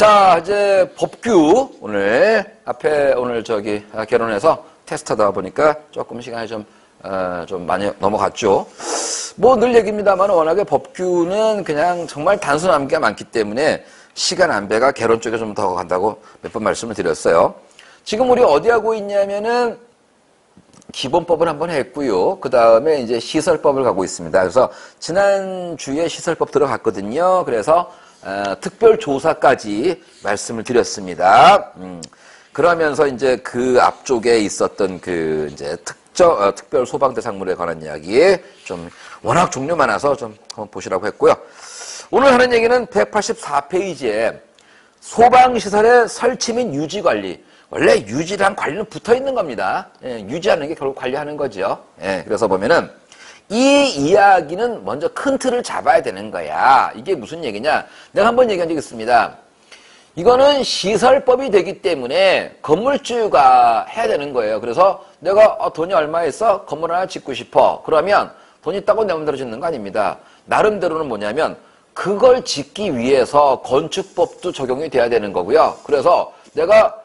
자, 이제 법규 오늘 앞에 결혼해서 테스트하다 보니까 조금 시간이 좀 많이 넘어갔죠. 뭐 늘 얘기입니다만 워낙에 법규는 그냥 정말 단순한 게 많기 때문에 시간 안배가 개론 쪽에 좀 더 간다고 몇 번 말씀을 드렸어요. 지금 우리 어디 하고 있냐면은 기본법을 한번 했고요. 그 다음에 이제 시설법을 가고 있습니다. 그래서 지난주에 시설법 들어갔거든요. 그래서 특별조사까지 말씀을 드렸습니다. 그러면서 이제 그 앞쪽에 있었던 그 이제 특별 소방대상물에 관한 이야기 좀 워낙 종류 많아서 좀 한번 보시라고 했고요. 오늘 하는 얘기는 184페이지에 소방시설의 설치 및 유지 관리. 원래 유지랑 관리는 붙어 있는 겁니다. 예, 유지하는 게 결국 관리하는 거죠. 예, 그래서 보면은 이 이야기는 먼저 큰 틀을 잡아야 되는 거야. 이게 무슨 얘기냐? 내가 한번 얘기한 적이 있습니다. 이거는 시설법이 되기 때문에 건물주가 해야 되는 거예요. 그래서 내가 돈이 얼마 있어? 건물 하나 짓고 싶어. 그러면 돈 있다고 내 맘대로 짓는 거 아닙니다. 나름대로는 뭐냐면 그걸 짓기 위해서 건축법도 적용이 돼야 되는 거고요. 그래서 내가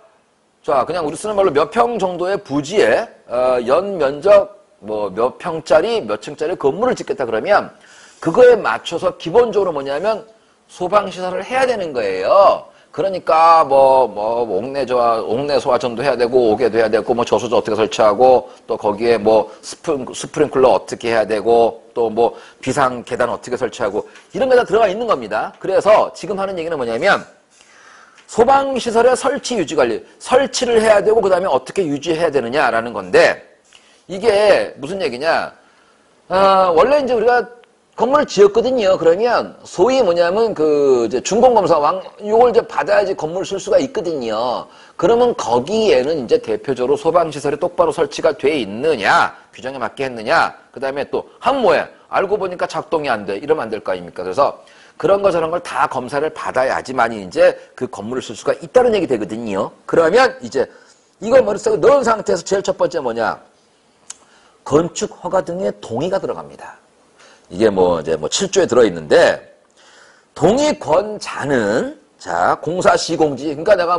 자 그냥 우리 쓰는 말로 몇 평 정도의 부지에 연 면적 뭐 몇 평짜리 몇 층짜리 건물을 짓겠다 그러면 그거에 맞춰서 기본적으로 뭐냐면 소방시설을 해야 되는 거예요. 그러니까 옥내 소화전도 해야 되고 옥외도 해야 되고 뭐 저수조 어떻게 설치하고 또 거기에 뭐 스프링클러 어떻게 해야 되고 또 뭐 비상 계단 어떻게 설치하고 이런 게 다 들어가 있는 겁니다. 그래서 지금 하는 얘기는 뭐냐면 소방시설의 설치 유지 관리 설치를 해야 되고 그 다음에 어떻게 유지해야 되느냐라는 건데 이게 무슨 얘기냐 원래 이제 우리가 건물을 지었거든요. 그러면 소위 뭐냐면 이제 준공검사 요걸 이제 받아야지 건물을 쓸 수가 있거든요. 그러면 거기에는 이제 대표적으로 소방시설이 똑바로 설치가 돼 있느냐, 규정에 맞게 했느냐, 그 다음에 또 뭐야 알고 보니까 작동이 안 돼. 이러면 안 될 거 아닙니까? 그래서 그런 거 저런 걸 다 검사를 받아야지만이 이제 그 건물을 쓸 수가 있다는 얘기 되거든요. 그러면 이제 이걸 머릿속에 넣은 상태에서 제일 첫 번째 뭐냐? 건축 허가 등의 동의가 들어갑니다. 이게 이제 7조에 들어있는데, 동의권자는, 공사 시공지. 그러니까 내가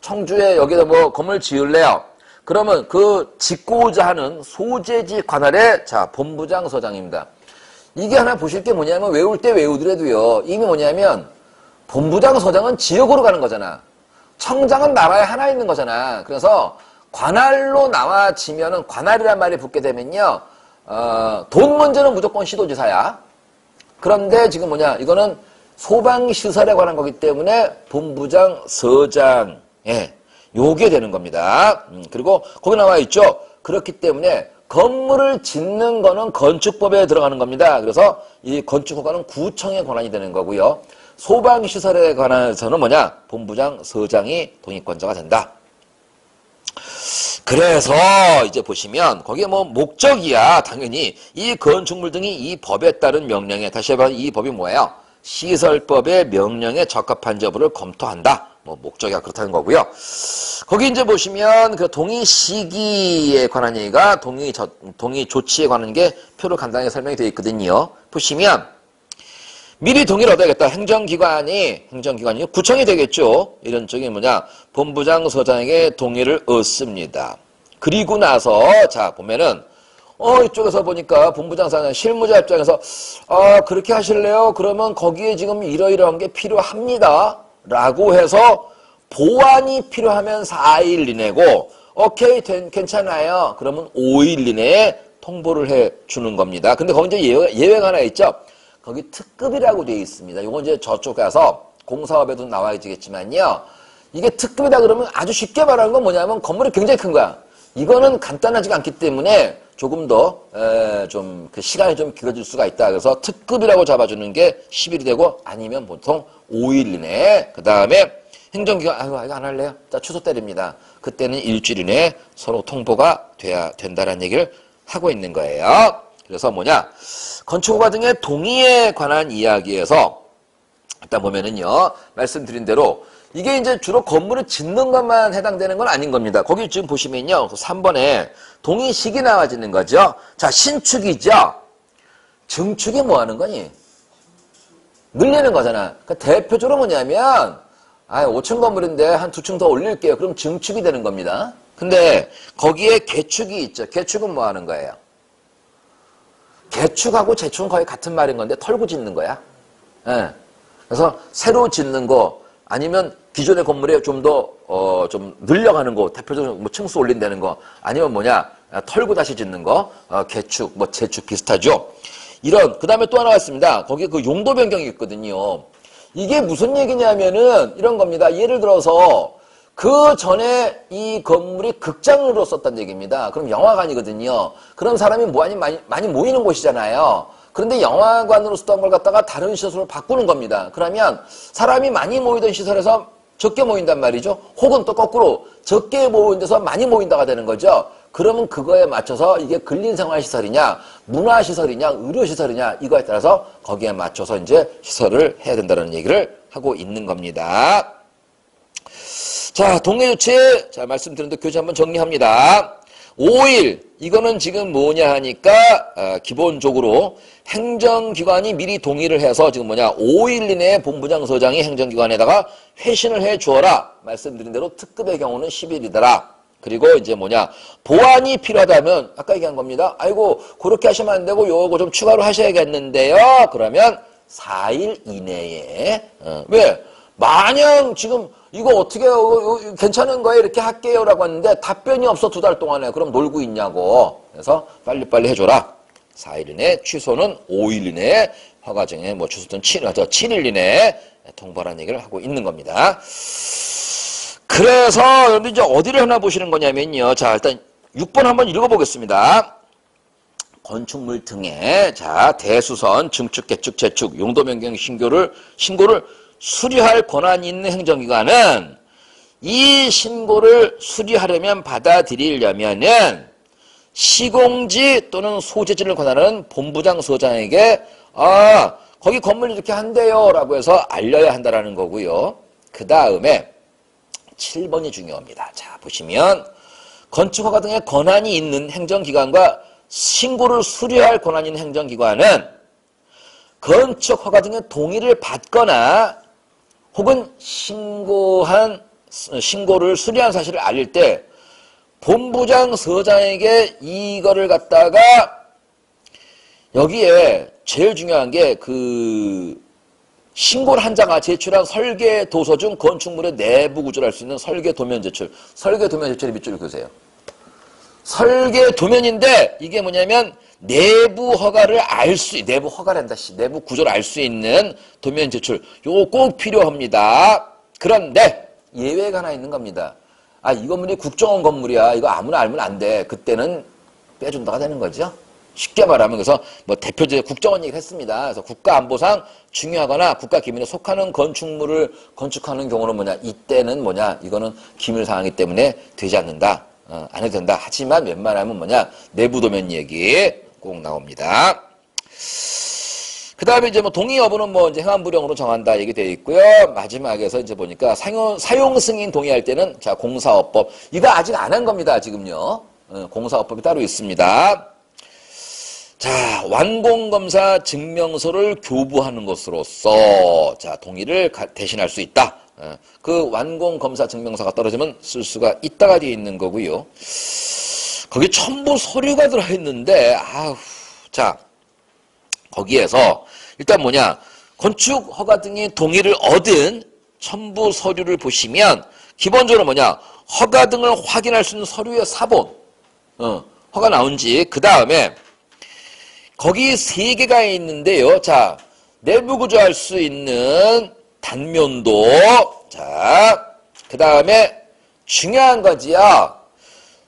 청주에 여기다 건물 지을래요. 그러면 그 짓고자 하는 소재지 관할의, 본부장 서장입니다. 이게 하나 보실 게 뭐냐면, 외울 때 외우더라도요, 이미 뭐냐면, 본부장 서장은 지역으로 가는 거잖아. 청장은 나라에 하나 있는 거잖아. 그래서, 관할로 나와지면은, 관할이란 말이 붙게 되면요, 돈 문제는 무조건 시도지사야. 그런데 지금 이거는 소방시설에 관한 거기 때문에 본부장, 서장, 요게 되는 겁니다. 그리고 거기 나와 있죠. 그렇기 때문에 건물을 짓는 거는 건축법에 들어가는 겁니다. 그래서 이 건축허가는 구청의 권한이 되는 거고요. 소방시설에 관해서는 본부장, 서장이 동의권자가 된다. 그래서 이제 보시면 거기에 목적이야 당연히 이 건축물 등이 이 법에 따른 명령에 다시 한번 이 법이 뭐예요? 시설법의 명령에 적합한지 여부를 검토한다. 목적이야 그렇다는 거고요. 거기 이제 보시면 그 동의 시기에 관한 얘기가 동의 조치에 관한 게 표로 간단하게 설명이 되어 있거든요. 보시면 미리 동의를 얻어야겠다. 행정기관이 구청이 되겠죠. 이런 쪽이 본부장 서장에게 동의를 얻습니다. 그리고 나서 보면은 이쪽에서 보니까 본부장 서장 실무자 입장에서 그렇게 하실래요? 그러면 거기에 지금 이러이러한 게 필요합니다. 라고 해서 보완이 필요하면 4일 이내고 오케이 괜찮아요. 그러면 5일 이내에 통보를 해 주는 겁니다. 근데 거기 이제 예외가 하나 있죠. 거기 특급이라고 되어 있습니다. 요건 이제 저쪽 가서 공사업에도 나와야지겠지만요. 이게 특급이다 그러면 아주 쉽게 말하는 건 뭐냐면 건물이 굉장히 큰 거야. 이거는 간단하지가 않기 때문에 조금 더 그 시간이 좀 길어질 수가 있다. 그래서 특급이라고 잡아주는 게 10일이 되고 아니면 보통 5일 이내에 그 다음에 행정기관 이거 안 할래요? 취소 때립니다. 그때는 일주일 이내에 서로 통보가 돼야 된다는 얘기를 하고 있는 거예요. 그래서 건축허가 등의 동의에 관한 이야기에서 일단 보면은요 말씀드린 대로 이게 이제 주로 건물을 짓는 것만 해당되는 건 아닌 겁니다. 거기 지금 보시면요 3번에 동의 시기 나와지는 거죠. 신축이죠. 증축이 뭐 하는 거니? 늘리는 거잖아. 그러니까 대표적으로 뭐냐면 아, 5층 건물인데 한 2층 더 올릴게요. 그럼 증축이 되는 겁니다. 근데 거기에 개축이 있죠. 개축은 뭐 하는 거예요? 개축하고 재축은 거의 같은 말인 건데 털고 짓는 거야. 예. 그래서 새로 짓는 거 아니면 기존의 건물에 좀 더 좀 늘려가는 거, 대표적으로 뭐 층수 올린다는 거, 아니면 뭐냐 털고 다시 짓는 거, 개축, 뭐 재축 비슷하죠. 이런 그다음에 또 하나가 있습니다. 거기에 그 용도 변경이 있거든요. 이게 무슨 얘기냐면은 이런 겁니다. 예를 들어서 그 전에 이 건물이 극장으로 썼다는 얘기입니다. 그럼 영화관이거든요. 그럼 사람이 많이 모이는 곳이잖아요. 그런데 영화관으로 쓰던 걸 갖다가 다른 시설로 바꾸는 겁니다. 그러면 사람이 많이 모이던 시설에서 적게 모인단 말이죠. 혹은 또 거꾸로 적게 모인 데서 많이 모인다가 되는 거죠. 그러면 그거에 맞춰서 이게 근린생활시설이냐, 문화시설이냐, 의료시설이냐 이거에 따라서 거기에 맞춰서 이제 시설을 해야 된다는 얘기를 하고 있는 겁니다. 자, 동네조치. 자, 말씀드렸는데 교재 한번 정리합니다. 5일. 이거는 지금 뭐냐 하니까, 기본적으로 행정기관이 미리 동의를 해서 지금 뭐냐, 5일 이내에 본부장, 서장이 행정기관에다가 회신을 해 주어라. 말씀드린 대로 특급의 경우는 10일이더라. 그리고 이제 뭐냐, 보완이 필요하다면, 아까 얘기한 겁니다. 아이고, 그렇게 하시면 안 되고, 요거 좀 추가로 하셔야겠는데요. 그러면 4일 이내에, 왜? 마냥 지금 이거 어떻게 괜찮은 거예요? 이렇게 할게요라고 했는데 답변이 없어 2달 동안에. 그럼 놀고 있냐고. 그래서 빨리빨리 해줘라. 4일 이내, 취소는 5일 이내에, 허가증에 뭐 취소는 7일 이내에 통보라는 얘기를 하고 있는 겁니다. 그래서 여러분들 이제 어디를 하나 보시는 거냐면요. 자, 일단 6번 한번 읽어보겠습니다. 건축물 등에 자 대수선, 증축, 개축, 재축, 용도 변경 신고를 수리할 권한이 있는 행정기관은 이 신고를 수리하려면 받아들이려면은 시공지 또는 소재지를 권한하는 본부장 서장에게 거기 건물 이렇게 한대요 라고 해서 알려야 한다라는 거고요. 그 다음에 7번이 중요합니다. 자, 보시면 건축허가 등의 권한이 있는 행정기관과 신고를 수리할 권한이 있는 행정기관은 건축허가 등의 동의를 받거나 혹은 신고를 수리한 사실을 알릴 때 본부장 서장에게 이거를 갖다가 여기에 제일 중요한 게 그 신고를 한 자가 제출한 설계 도서 중 건축물의 내부 구조를 알 수 있는 설계 도면 제출. 설계 도면 제출의 밑줄을 그으세요. 설계 도면인데 이게 뭐냐면 내부 허가를 내부 허가란다 씨. 내부 구조를 알 수 있는 도면 제출. 요거 꼭 필요합니다. 그런데 예외가 하나 있는 겁니다. 이 건물이 국정원 건물이야. 이거 아무나 알면 안 돼. 그때는 빼준다가 되는 거죠. 쉽게 말하면 그래서 뭐 대표적인 국정원 얘기를 했습니다. 그래서 국가안보상 중요하거나 국가기밀에 속하는 건축물을 건축하는 경우는 뭐냐. 이때는 뭐냐. 이거는 기밀사항이기 때문에 되지 않는다. 안 해도 된다. 하지만 웬만하면 뭐냐. 내부 도면 얘기 꼭 나옵니다. 그 다음에 이제 뭐 동의 여부는 뭐 이제 행안부령으로 정한다 얘기 되어 있고요. 마지막에서 이제 보니까 사용 승인 동의할 때는 자, 공사업법. 이거 아직 안 한 겁니다. 지금요. 공사업법이 따로 있습니다. 자, 완공검사 증명서를 교부하는 것으로서 자, 동의를 대신할 수 있다. 그 완공검사 증명서가 떨어지면 쓸 수가 있다가 되어 있는 거고요. 거기 첨부 서류가 들어있는데 자, 거기에서 일단 뭐냐, 건축 허가 등의 동의를 얻은 첨부 서류를 보시면 기본적으로 뭐냐, 허가 등을 확인할 수 있는 서류의 사본, 허가 나온지, 그 다음에 거기 3개가 있는데요. 자, 내부 구조할 수 있는 단면도, 자, 그 다음에 중요한 거지요.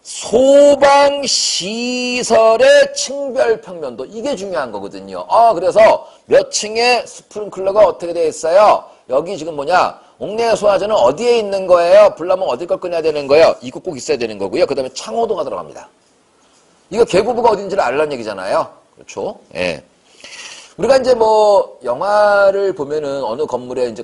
소방시설의 층별 평면도. 이게 중요한 거거든요. 그래서 몇 층에 스프링클러가 어떻게 되어 있어요? 여기 지금 뭐냐? 옥내 소화전은 어디에 있는 거예요? 불나면 어디 걸 꺼내야 되는 거예요? 이거 꼭 있어야 되는 거고요. 그 다음에 창호도가 들어갑니다. 이거 계구부가 어딘지를 알라는 얘기잖아요. 그렇죠? 예. 우리가 이제 뭐 영화를 보면은 어느 건물에 이제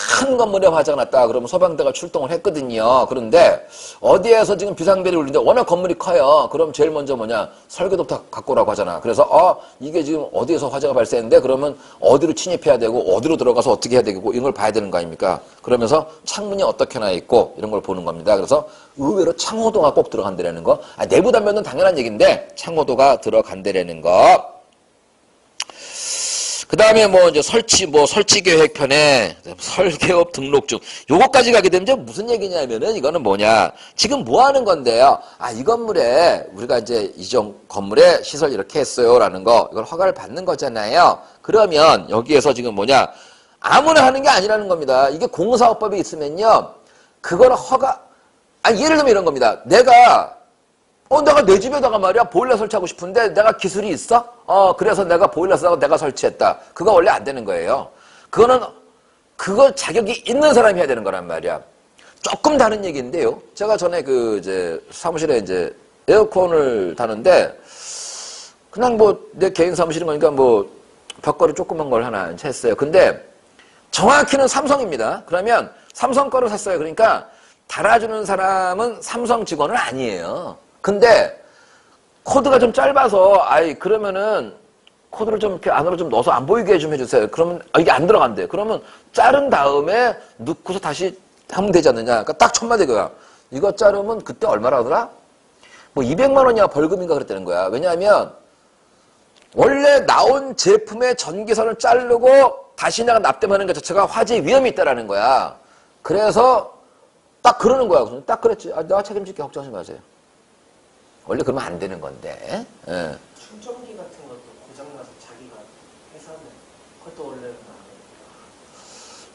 큰 건물에 화재가 났다. 그러면 소방대가 출동을 했거든요. 그런데 어디에서 지금 비상벨이 울리는데 워낙 건물이 커요. 그럼 제일 먼저 뭐냐? 설계도부터 갖고 오라고 하잖아. 그래서 이게 지금 어디에서 화재가 발생했는데 그러면 어디로 침입해야 되고 어디로 들어가서 어떻게 해야 되고 이런 걸 봐야 되는 거 아닙니까? 그러면서 창문이 어떻게 나 있고 이런 걸 보는 겁니다. 그래서 의외로 창호도가 꼭 들어간다라는 거. 내부 단면은 당연한 얘기인데 창호도가 들어간다라는 거. 그 다음에 이제 설치 계획편에 설계업 등록증. 요거까지 가게 되면 이제 무슨 얘기냐면은 이거는 뭐냐. 지금 뭐 하는 건데요. 이 건물에, 우리가 이제 이전 건물에 시설 이렇게 했어요. 라는 거. 이걸 허가를 받는 거잖아요. 그러면 여기에서 지금 뭐냐. 아무나 하는 게 아니라는 겁니다. 이게 공사업법이 있으면요. 그걸 예를 들면 이런 겁니다. 내가 내 집에다가 말이야, 보일러 설치하고 싶은데 내가 기술이 있어? 그래서 내가 보일러 써서 내가 설치했다. 그거 원래 안 되는 거예요. 그걸 자격이 있는 사람이 해야 되는 거란 말이야. 조금 다른 얘기인데요. 제가 전에 사무실에 에어컨을 다는데, 그냥 내 개인 사무실인 거니까 벽걸이 조그만 걸 하나 했어요. 근데 정확히는 삼성입니다. 그러면 삼성 거를 샀어요. 그러니까 달아주는 사람은 삼성 직원은 아니에요. 근데 코드가 좀 짧아서 그러면은 코드를 좀 이렇게 안으로 좀 넣어서 안 보이게 좀 해주세요. 그러면 이게 안 들어간대. 그러면 자른 다음에 넣고서 다시 하면 되지 않느냐. 그러니까 딱 천마디 그거야. 이거 자르면 그때 얼마라 하더라? 200만 원이야 벌금인가 그랬다는 거야. 왜냐하면 원래 나온 제품의 전기선을 자르고 다시 내가 납땜하는 것 자체가 화재 위험이 있다라는 거야. 그래서 딱 그러는 거야. 딱 그랬지. 내가 책임질게 걱정하지 마세요. 원래 그러면 안 되는 건데. 예. 충전기 같은 것도 고장나서 자기가 해서 하면 그것도 원래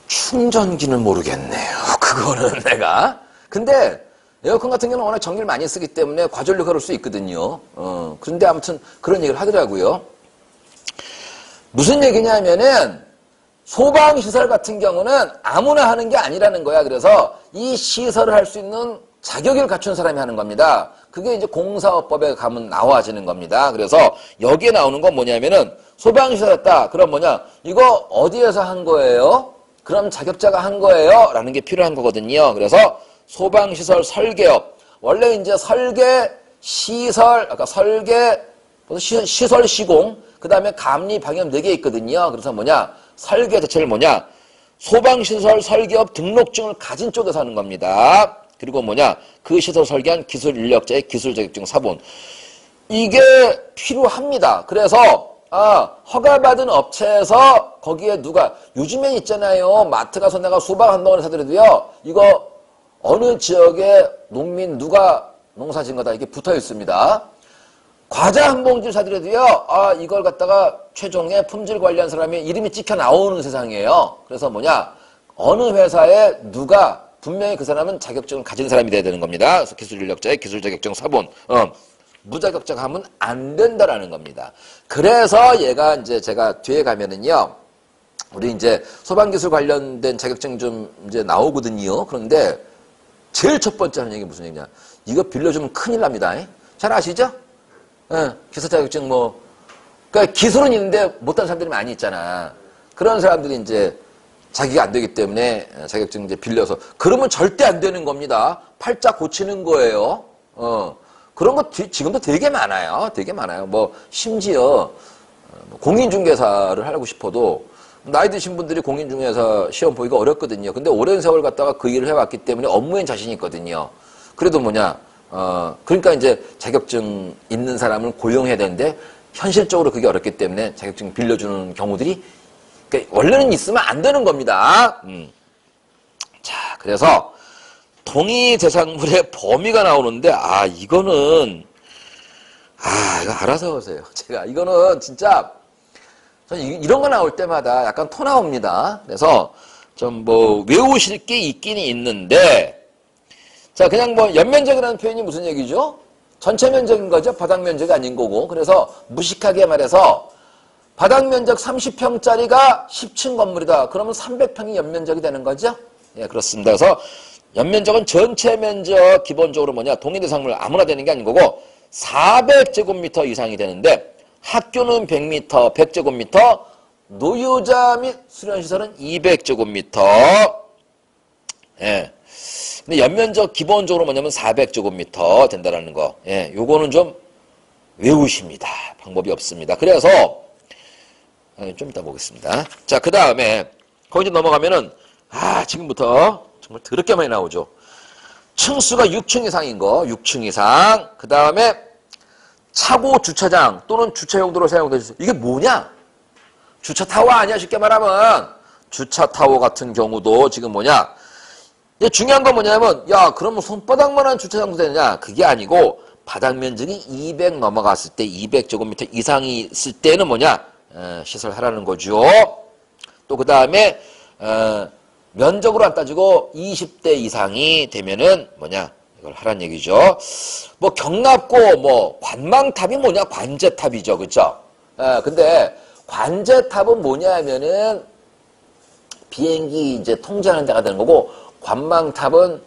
충전기는 모르겠네요. 그거는 내가. 근데 에어컨 같은 경우는 워낙 전기를 많이 쓰기 때문에 과전력 그럴 수 있거든요. 그런데 아무튼 그런 얘기를 하더라고요. 무슨 얘기냐면은 소방시설 같은 경우는 아무나 하는 게 아니라는 거야. 그래서 이 시설을 할 수 있는 자격을 갖춘 사람이 하는 겁니다. 그게 이제 공사업법에 가면 나와지는 겁니다. 그래서 여기에 나오는 건 뭐냐면은 소방시설 했다. 그럼 뭐냐? 이거 어디에서 한 거예요? 그럼 자격자가 한 거예요? 라는 게 필요한 거거든요. 그래서 소방시설 설계업. 원래 이제 시설 시공, 그 다음에 감리 방염 4개 있거든요. 그래서 뭐냐? 설계 자체를 뭐냐? 소방시설 설계업 등록증을 가진 쪽에서 하는 겁니다. 그리고 뭐냐? 그 시설 설계한 기술 인력자의 기술 자격증 사본. 이게 필요합니다. 그래서 허가받은 업체에서 거기에 요즘엔 있잖아요. 마트 가서 내가 수박 한 덩어리 사더라도요. 이거 어느 지역에 농민 누가 농사 지은 거다 이게 붙어 있습니다. 과자 한 봉지를 사더라도요. 이걸 갖다가 최종에 품질 관리한 사람이 이름이 찍혀 나오는 세상이에요. 그래서 뭐냐? 어느 회사에 분명히 그 사람은 자격증을 가진 사람이 돼야 되는 겁니다. 그래서 기술 인력자의 기술 자격증 사본. 무자격증 하면 안 된다라는 겁니다. 그래서 얘가 이제 제가 뒤에 가면은요. 우리 이제 소방기술 관련된 자격증 좀 이제 나오거든요. 그런데 제일 첫 번째 하는 얘기 무슨 얘기냐. 이거 빌려주면 큰일 납니다. 잘 아시죠? 기술 자격증 그러니까 기술은 있는데 못하는 사람들이 많이 있잖아. 그런 사람들이 이제 자기가 안 되기 때문에 자격증 이제 빌려서. 그러면 절대 안 되는 겁니다. 팔자 고치는 거예요. 그런 거 지금도 되게 많아요. 되게 많아요. 심지어 공인중개사를 하고 싶어도 나이 드신 분들이 공인중개사 시험 보기가 어렵거든요. 근데 오랜 세월 갖다가 그 일을 해왔기 때문에 업무엔 자신이 있거든요. 그래도 그러니까 이제 자격증 있는 사람을 고용해야 되는데 현실적으로 그게 어렵기 때문에 자격증 빌려주는 경우들이 그러니까 원래는 있으면 안 되는 겁니다. 자, 그래서 동의 대상물의 범위가 나오는데 이거는 이거 알아서 하세요. 이거는 진짜 저는 이런 거 나올 때마다 약간 토 나옵니다. 그래서 좀 외우실 게 있긴 있는데 자, 그냥 연면적이라는 표현이 무슨 얘기죠? 전체 면적인 거죠. 바닥 면적이 아닌 거고. 그래서 무식하게 말해서 바닥 면적 30평짜리가 10층 건물이다. 그러면 300평이 연면적이 되는 거죠? 예, 그렇습니다. 그래서 연면적은 전체 면적 기본적으로 동의 대상물 아무나 되는 게 아닌 거고 400제곱미터 이상이 되는데 학교는 100m, 100제곱미터, 노유자 및 수련시설은 200제곱미터. 근데 연면적 기본적으로 뭐냐면 400제곱미터 된다라는 거. 예, 요거는 좀 외우십니다. 방법이 없습니다. 그래서 좀 이따 보겠습니다. 자, 그 다음에 거기 이제 넘어가면은 지금부터 정말 더럽게 많이 나오죠. 층수가 6층 이상인 거, 6층 이상. 그 다음에 차고 주차장 또는 주차 용도로 사용되죠. 이게 뭐냐? 주차 타워 아니야? 쉽게 말하면 주차 타워 같은 경우도 지금 뭐냐? 중요한 건 뭐냐면 그러면 손바닥만한 주차장도 되느냐? 그게 아니고 바닥 면적이 200 넘어갔을 때 200제곱미터 이상이 있을 때는 뭐냐? 시설하라는 거죠. 또 그 다음에 면적으로 안 따지고 20대 이상이 되면은 뭐냐? 이걸 하라는 얘기죠. 뭐 경납고 뭐 관망탑이 뭐냐? 관제탑이죠. 그렇죠? 근데 관제탑은 뭐냐 하면은 비행기 이제 통제하는 데가 되는 거고, 관망탑은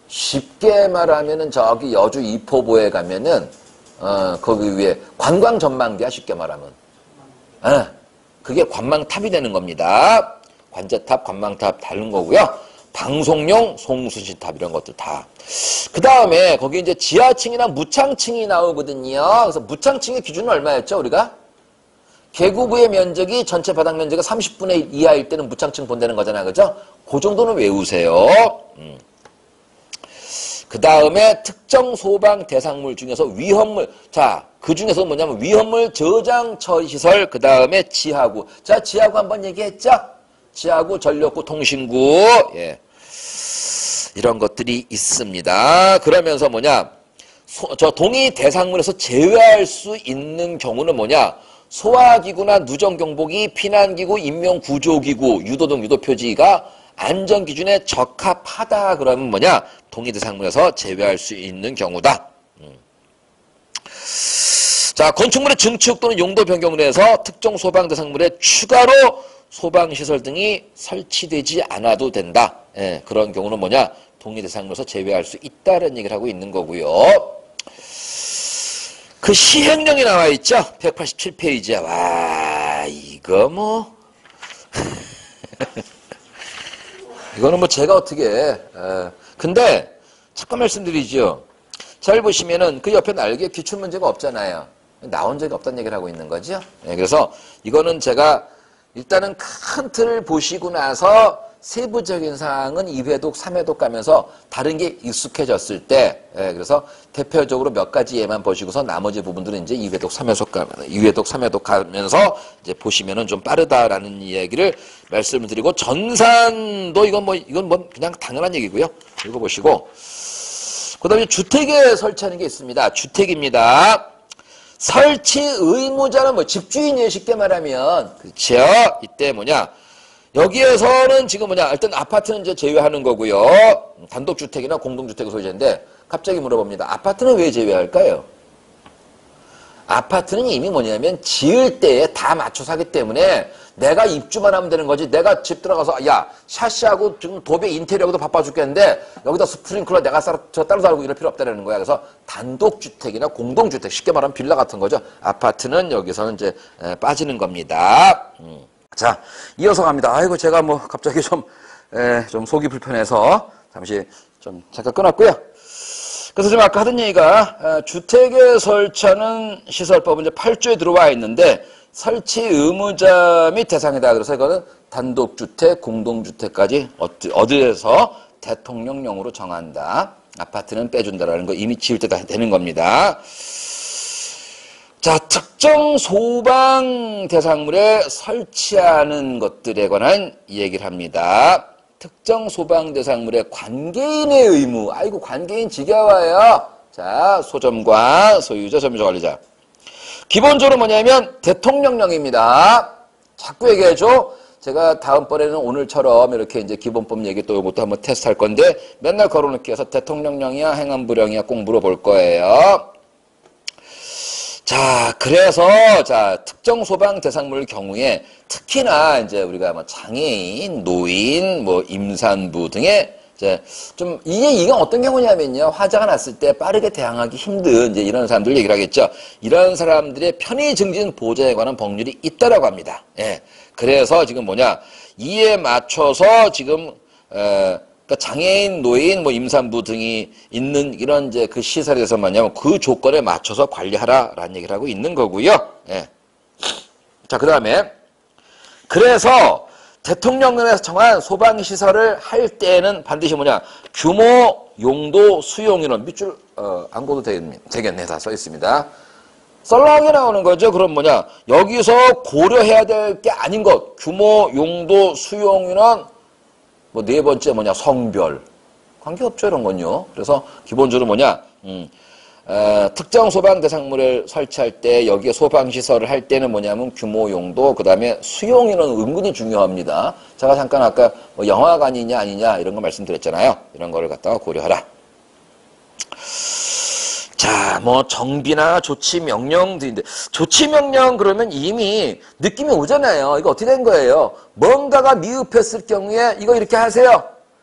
쉽게 말하면은 저기 여주 이포보에 가면은 거기 위에 관광 전망대야, 쉽게 말하면. 그게 관망탑이 되는 겁니다. 관제탑, 관망탑 다른 거고요. 방송용 송수신탑 이런 것들 다. 그 다음에 거기 이제 지하층이나 무창층이 나오거든요. 그래서 무창층의 기준은 얼마였죠, 우리가? 계구부의 면적이 전체 바닥 면적이 30분의 1 이하일 때는 무창층 본다는 거잖아요. 그죠? 그 정도는 외우세요. 그 다음에 특정 소방 대상물 중에서 위험물. 자, 그 중에서 뭐냐면 위험물 저장 처리 시설, 그 다음에 지하구. 자, 지하구 한번 얘기했죠? 지하구, 전력구, 통신구. 예. 이런 것들이 있습니다. 그러면서 뭐냐? 저 동의 대상물에서 제외할 수 있는 경우는 뭐냐? 소화기구나 누정경보기, 피난기구, 인명구조기구, 유도등 유도표지가 안전기준에 적합하다 그러면 뭐냐? 동의 대상물에서 제외할 수 있는 경우다. 자, 건축물의 증축 또는 용도 변경으로 해서 특정 소방 대상물에 추가로 소방시설 등이 설치되지 않아도 된다. 예, 그런 경우는 뭐냐? 동의 대상물에서 제외할 수 있다는 얘기를 하고 있는 거고요. 그 시행령이 나와 있죠? 187페이지야. 와, 이거 뭐. 이거는 뭐 제가 어떻게 해. 근데, 잠깐 말씀드리죠. 잘 보시면은 그 옆에 날개 기출 문제가 없잖아요. 나온 적이 없다는 얘기를 하고 있는 거죠. 네, 그래서 이거는 제가 일단은 큰 틀을 보시고 나서 세부적인 사항은 2회독, 3회독 가면서 다른 게 익숙해졌을 때, 그래서 대표적으로 몇 가지 예만 보시고서 나머지 부분들은 이제 2회독, 3회독 가면서 이제 보시면은 좀 빠르다라는 이야기를 말씀을 드리고, 전산도 이건 뭐 그냥 당연한 얘기고요. 읽어보시고, 그 다음에 주택에 설치하는 게 있습니다. 주택입니다. 설치 의무자는 뭐 집주인이에요, 쉽게 말하면. 그렇죠? 이때 뭐냐? 여기에서는 지금 뭐냐? 일단 아파트는 이제 제외하는 거고요. 단독주택이나 공동주택의 소유자인데 갑자기 물어봅니다. 아파트는 왜 제외할까요? 아파트는 이미 뭐냐면 지을 때에 다 맞춰서 하기 때문에 내가 입주만 하면 되는 거지. 내가 집 들어가서 샤시하고 지금 도배 인테리어도 바빠 죽겠는데 여기다 스프링클러 내가 따로 달고 이럴 필요 없다는 거야. 그래서 단독주택이나 공동주택, 쉽게 말하면 빌라 같은 거죠. 아파트는 여기서는 이제 빠지는 겁니다. 자, 이어서 갑니다. 아이고, 제가 뭐 갑자기 좀 속이 불편해서 잠시 좀 잠깐 끊었고요. 그래서 지금 아까 하던 얘기가 주택에 설치하는 시설법은 이제 8조에 들어와 있는데 설치 의무자 및 대상이다. 그래서 이거는 단독주택, 공동주택까지 어디에서 대통령령으로 정한다. 아파트는 빼준다라는 거 이미 지을 때 다 되는 겁니다. 자, 특정 소방 대상물에 설치하는 것들에 관한 얘기를 합니다. 특정 소방 대상물의 관계인의 의무. 아이고, 관계인 지겨워요. 자, 소점과 소유자, 점유자, 관리자. 기본적으로 뭐냐면 대통령령입니다. 자꾸 얘기해줘. 제가 다음번에는 오늘처럼 이렇게 이제 기본법 얘기 또 이것도 한번 테스트할 건데 맨날 걸어놓기 위해서 대통령령이야, 행안부령이야 꼭 물어볼 거예요. 자, 그래서, 특정 소방 대상물 경우에 특히나 이제 우리가 뭐 장애인, 노인, 뭐 임산부 등의 이게 어떤 경우냐면요. 화재가 났을 때 빠르게 대항하기 힘든 이제 이런 사람들 얘기를 하겠죠. 이런 사람들의 편의 증진 보장에 관한 법률이 있다라고 합니다. 예. 그래서 지금 뭐냐. 이에 맞춰서 지금, 그러니까 장애인, 노인, 뭐 임산부 등이 있는 이런 이제 그 시설에서 뭐냐면 그 조건에 맞춰서 관리하라라는 얘기를 하고 있는 거고요. 예. 자, 그 다음에 그래서 대통령령에서 정한 소방시설을 할 때는 반드시 뭐냐 규모, 용도, 수용 인원 밑줄 안 고도 되겠네. 다 써 있습니다. 썰렁하게 나오는 거죠. 그럼 뭐냐 여기서 고려해야 될 게 아닌 것 규모, 용도, 수용 인원 뭐 네 번째 뭐냐 성별 관계없죠 이런 건요. 그래서 기본적으로 뭐냐 특정 소방 대상물을 설치할 때 여기에 소방시설을 할 때는 뭐냐면 규모, 용도, 그 다음에 수용 인원 은근히 중요합니다. 제가 잠깐 아까 뭐 영화관이냐 아니냐 이런 거 말씀드렸잖아요. 이런 거를 갖다가 고려하라. 자, 뭐 정비나 조치 명령들인데 조치 명령 그러면 이미 느낌이 오잖아요. 이거 어떻게 된 거예요? 뭔가가 미흡했을 경우에 이거 이렇게 하세요.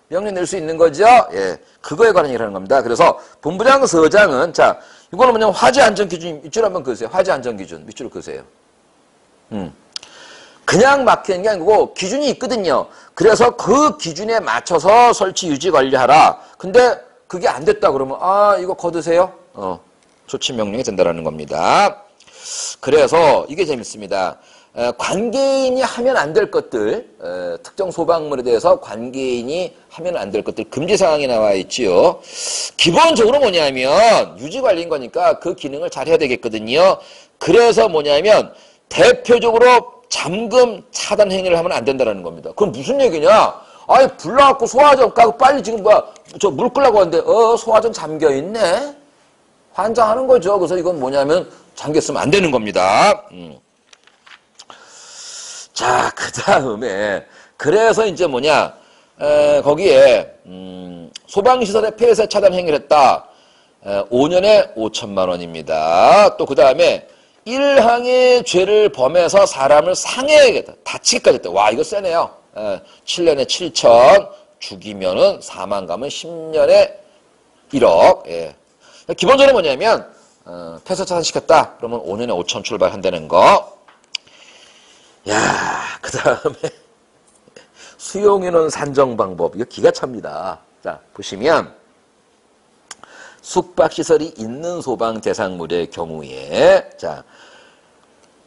명령 낼 수 있는 거죠. 예, 그거에 관한 얘기를 하는 겁니다. 그래서 본부장 서장은 자, 이거는 뭐냐면 화재 안전 기준 밑줄 한번 그으세요. 화재 안전 기준 밑줄을 그으세요. 그냥 막히는 게 아니고 기준이 있거든요. 그래서 그 기준에 맞춰서 설치 유지 관리하라. 근데 그게 안 됐다 그러면 아 이거 거두세요. 조치 명령이 된다라는 겁니다. 그래서 이게 재밌습니다. 관계인이 하면 안 될 것들, 특정 소방물에 대해서 관계인이 하면 안 될 것들 금지 사항이 나와 있지요. 기본적으로 뭐냐면 유지관리인 거니까 그 기능을 잘 해야 되겠거든요. 그래서 뭐냐면 대표적으로 잠금 차단 행위를 하면 안 된다는 겁니다. 그럼 무슨 얘기냐? 아니 불 나갖고 소화전 까고 빨리 지금 뭐야 저 물 끄려고 하는데 소화전 잠겨 있네. 환장하는 거죠. 그래서 이건 뭐냐면 잠겼으면 안 되는 겁니다. 자, 그 다음에 그래서 이제 뭐냐 거기에 소방시설의 폐쇄 차단 행위를 했다. 5년에 5천만 원입니다. 또 그 다음에 1항의 죄를 범해서 사람을 상해하겠다. 다치기까지 했다. 와 이거 세네요. 7년에 7천 죽이면은 사망 가면 10년에 1억. 예. 기본적으로 뭐냐면 폐쇄 차단시켰다. 그러면 5년에 5천 출발한다는 거. 야, 그 다음에 수용인원 산정 방법 이거 기가 찹니다. 자 보시면 숙박시설이 있는 소방 대상물의 경우에 자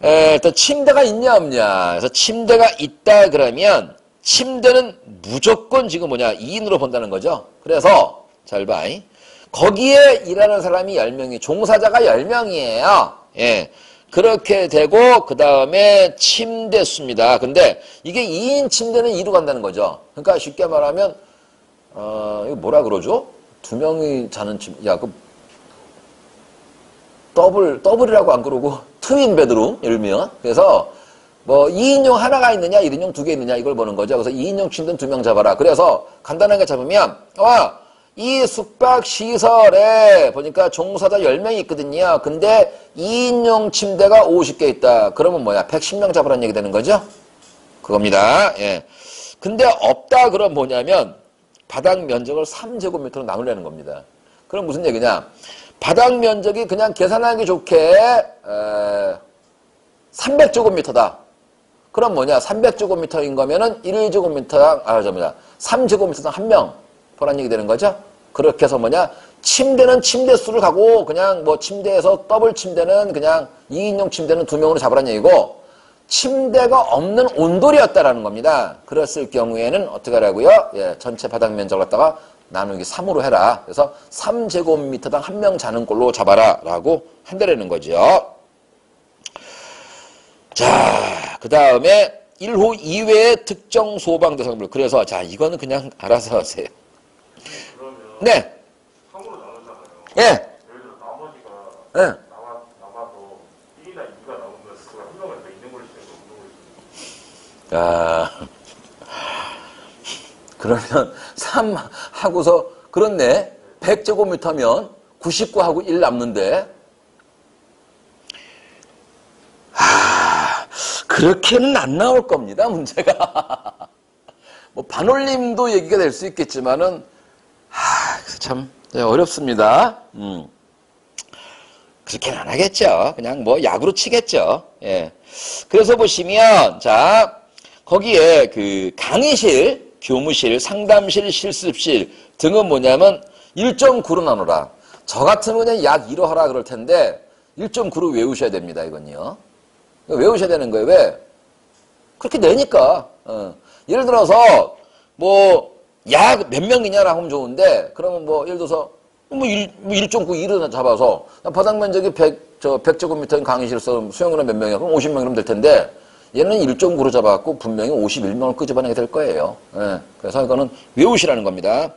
일단 침대가 있냐 없냐. 그래서 침대가 있다 그러면 침대는 무조건 지금 뭐냐 2인으로 본다는 거죠. 그래서 잘 봐. 거기에 일하는 사람이 10명이 종사자가 10명이에요. 예. 그렇게 되고 그 다음에 침대 수입니다. 근데 이게 2인 침대는 2로 간다는 거죠. 그러니까 쉽게 말하면 이거 뭐라 그러죠? 2명이 자는 침대. 야, 그 더블이라고 안 그러고 트윈 베드룸 예를 들면. 그래서 뭐 2인용 하나가 있느냐 1인용 2개 있느냐 이걸 보는 거죠. 그래서 2인용 침대는 2명 잡아라. 그래서 간단하게 잡으면 이 숙박시설에 보니까 종사자 10명이 있거든요. 근데 2인용 침대가 50개 있다. 그러면 뭐야? 110명 잡으라는 얘기 되는 거죠? 그겁니다. 예. 근데 없다 그럼 뭐냐면 바닥 면적을 3제곱미터로 나누려는 겁니다. 그럼 무슨 얘기냐? 바닥 면적이 그냥 계산하기 좋게 300제곱미터다. 그럼 뭐냐? 300제곱미터인 거면은 1제곱미터당 3제곱미터당 1명. 보란 얘기 되는 거죠? 그렇게 해서 뭐냐? 침대는 침대 수를 가고 그냥 뭐 침대에서 더블 침대는 그냥 2인용 침대는 2명으로 잡으란 얘기고 침대가 없는 온돌이었다라는 겁니다. 그랬을 경우에는 어떻게 하라고요? 예, 전체 바닥 면적을 갖다가 나누기 3으로 해라. 그래서 3제곱미터당 1명 자는 꼴로 잡아라 라고 한다라는 거죠. 자, 그 다음에 1호 이외의 특정 소방 대상물. 그래서 자, 이거는 그냥 알아서 하세요. 네. 3으로 나누잖아요. 예. 예를 들어 나머지가 예. 남아도 1이나 2가 나오면 그걸 한 명을 있는 걸로 치고 없는 걸로 치고. 아, 그러면 3 하고서 그렇네. 100제곱미터면 99하고 1 남는데. 그렇게는 안 나올 겁니다. 문제가. 뭐 반올림도 얘기가 될 수 있겠지만은 참 어렵습니다. 그렇게는 안 하겠죠. 그냥 뭐 야구로 치겠죠. 예. 그래서 보시면 자 거기에 그 강의실 교무실, 상담실, 실습실 등은 뭐냐면 1.9로 나누라. 저 같으면 그냥 약 1호 하라 그럴 텐데 1.9로 외우셔야 됩니다. 이건요. 외우셔야 되는 거예요. 왜? 그렇게 내니까. 예를 들어서 뭐 약 몇 명이냐라고 하면 좋은데 그러면 뭐 예를 들어서 뭐 1.9, 1을 잡아서 바닥 면적이 100제곱미터인 강의실 수용료는 몇 명이야? 그럼 50명이면 될 텐데 얘는 1.9로 잡아갖고 분명히 51명을 끄집어내게 될 거예요. 예. 그래서 이거는 외우시라는 겁니다.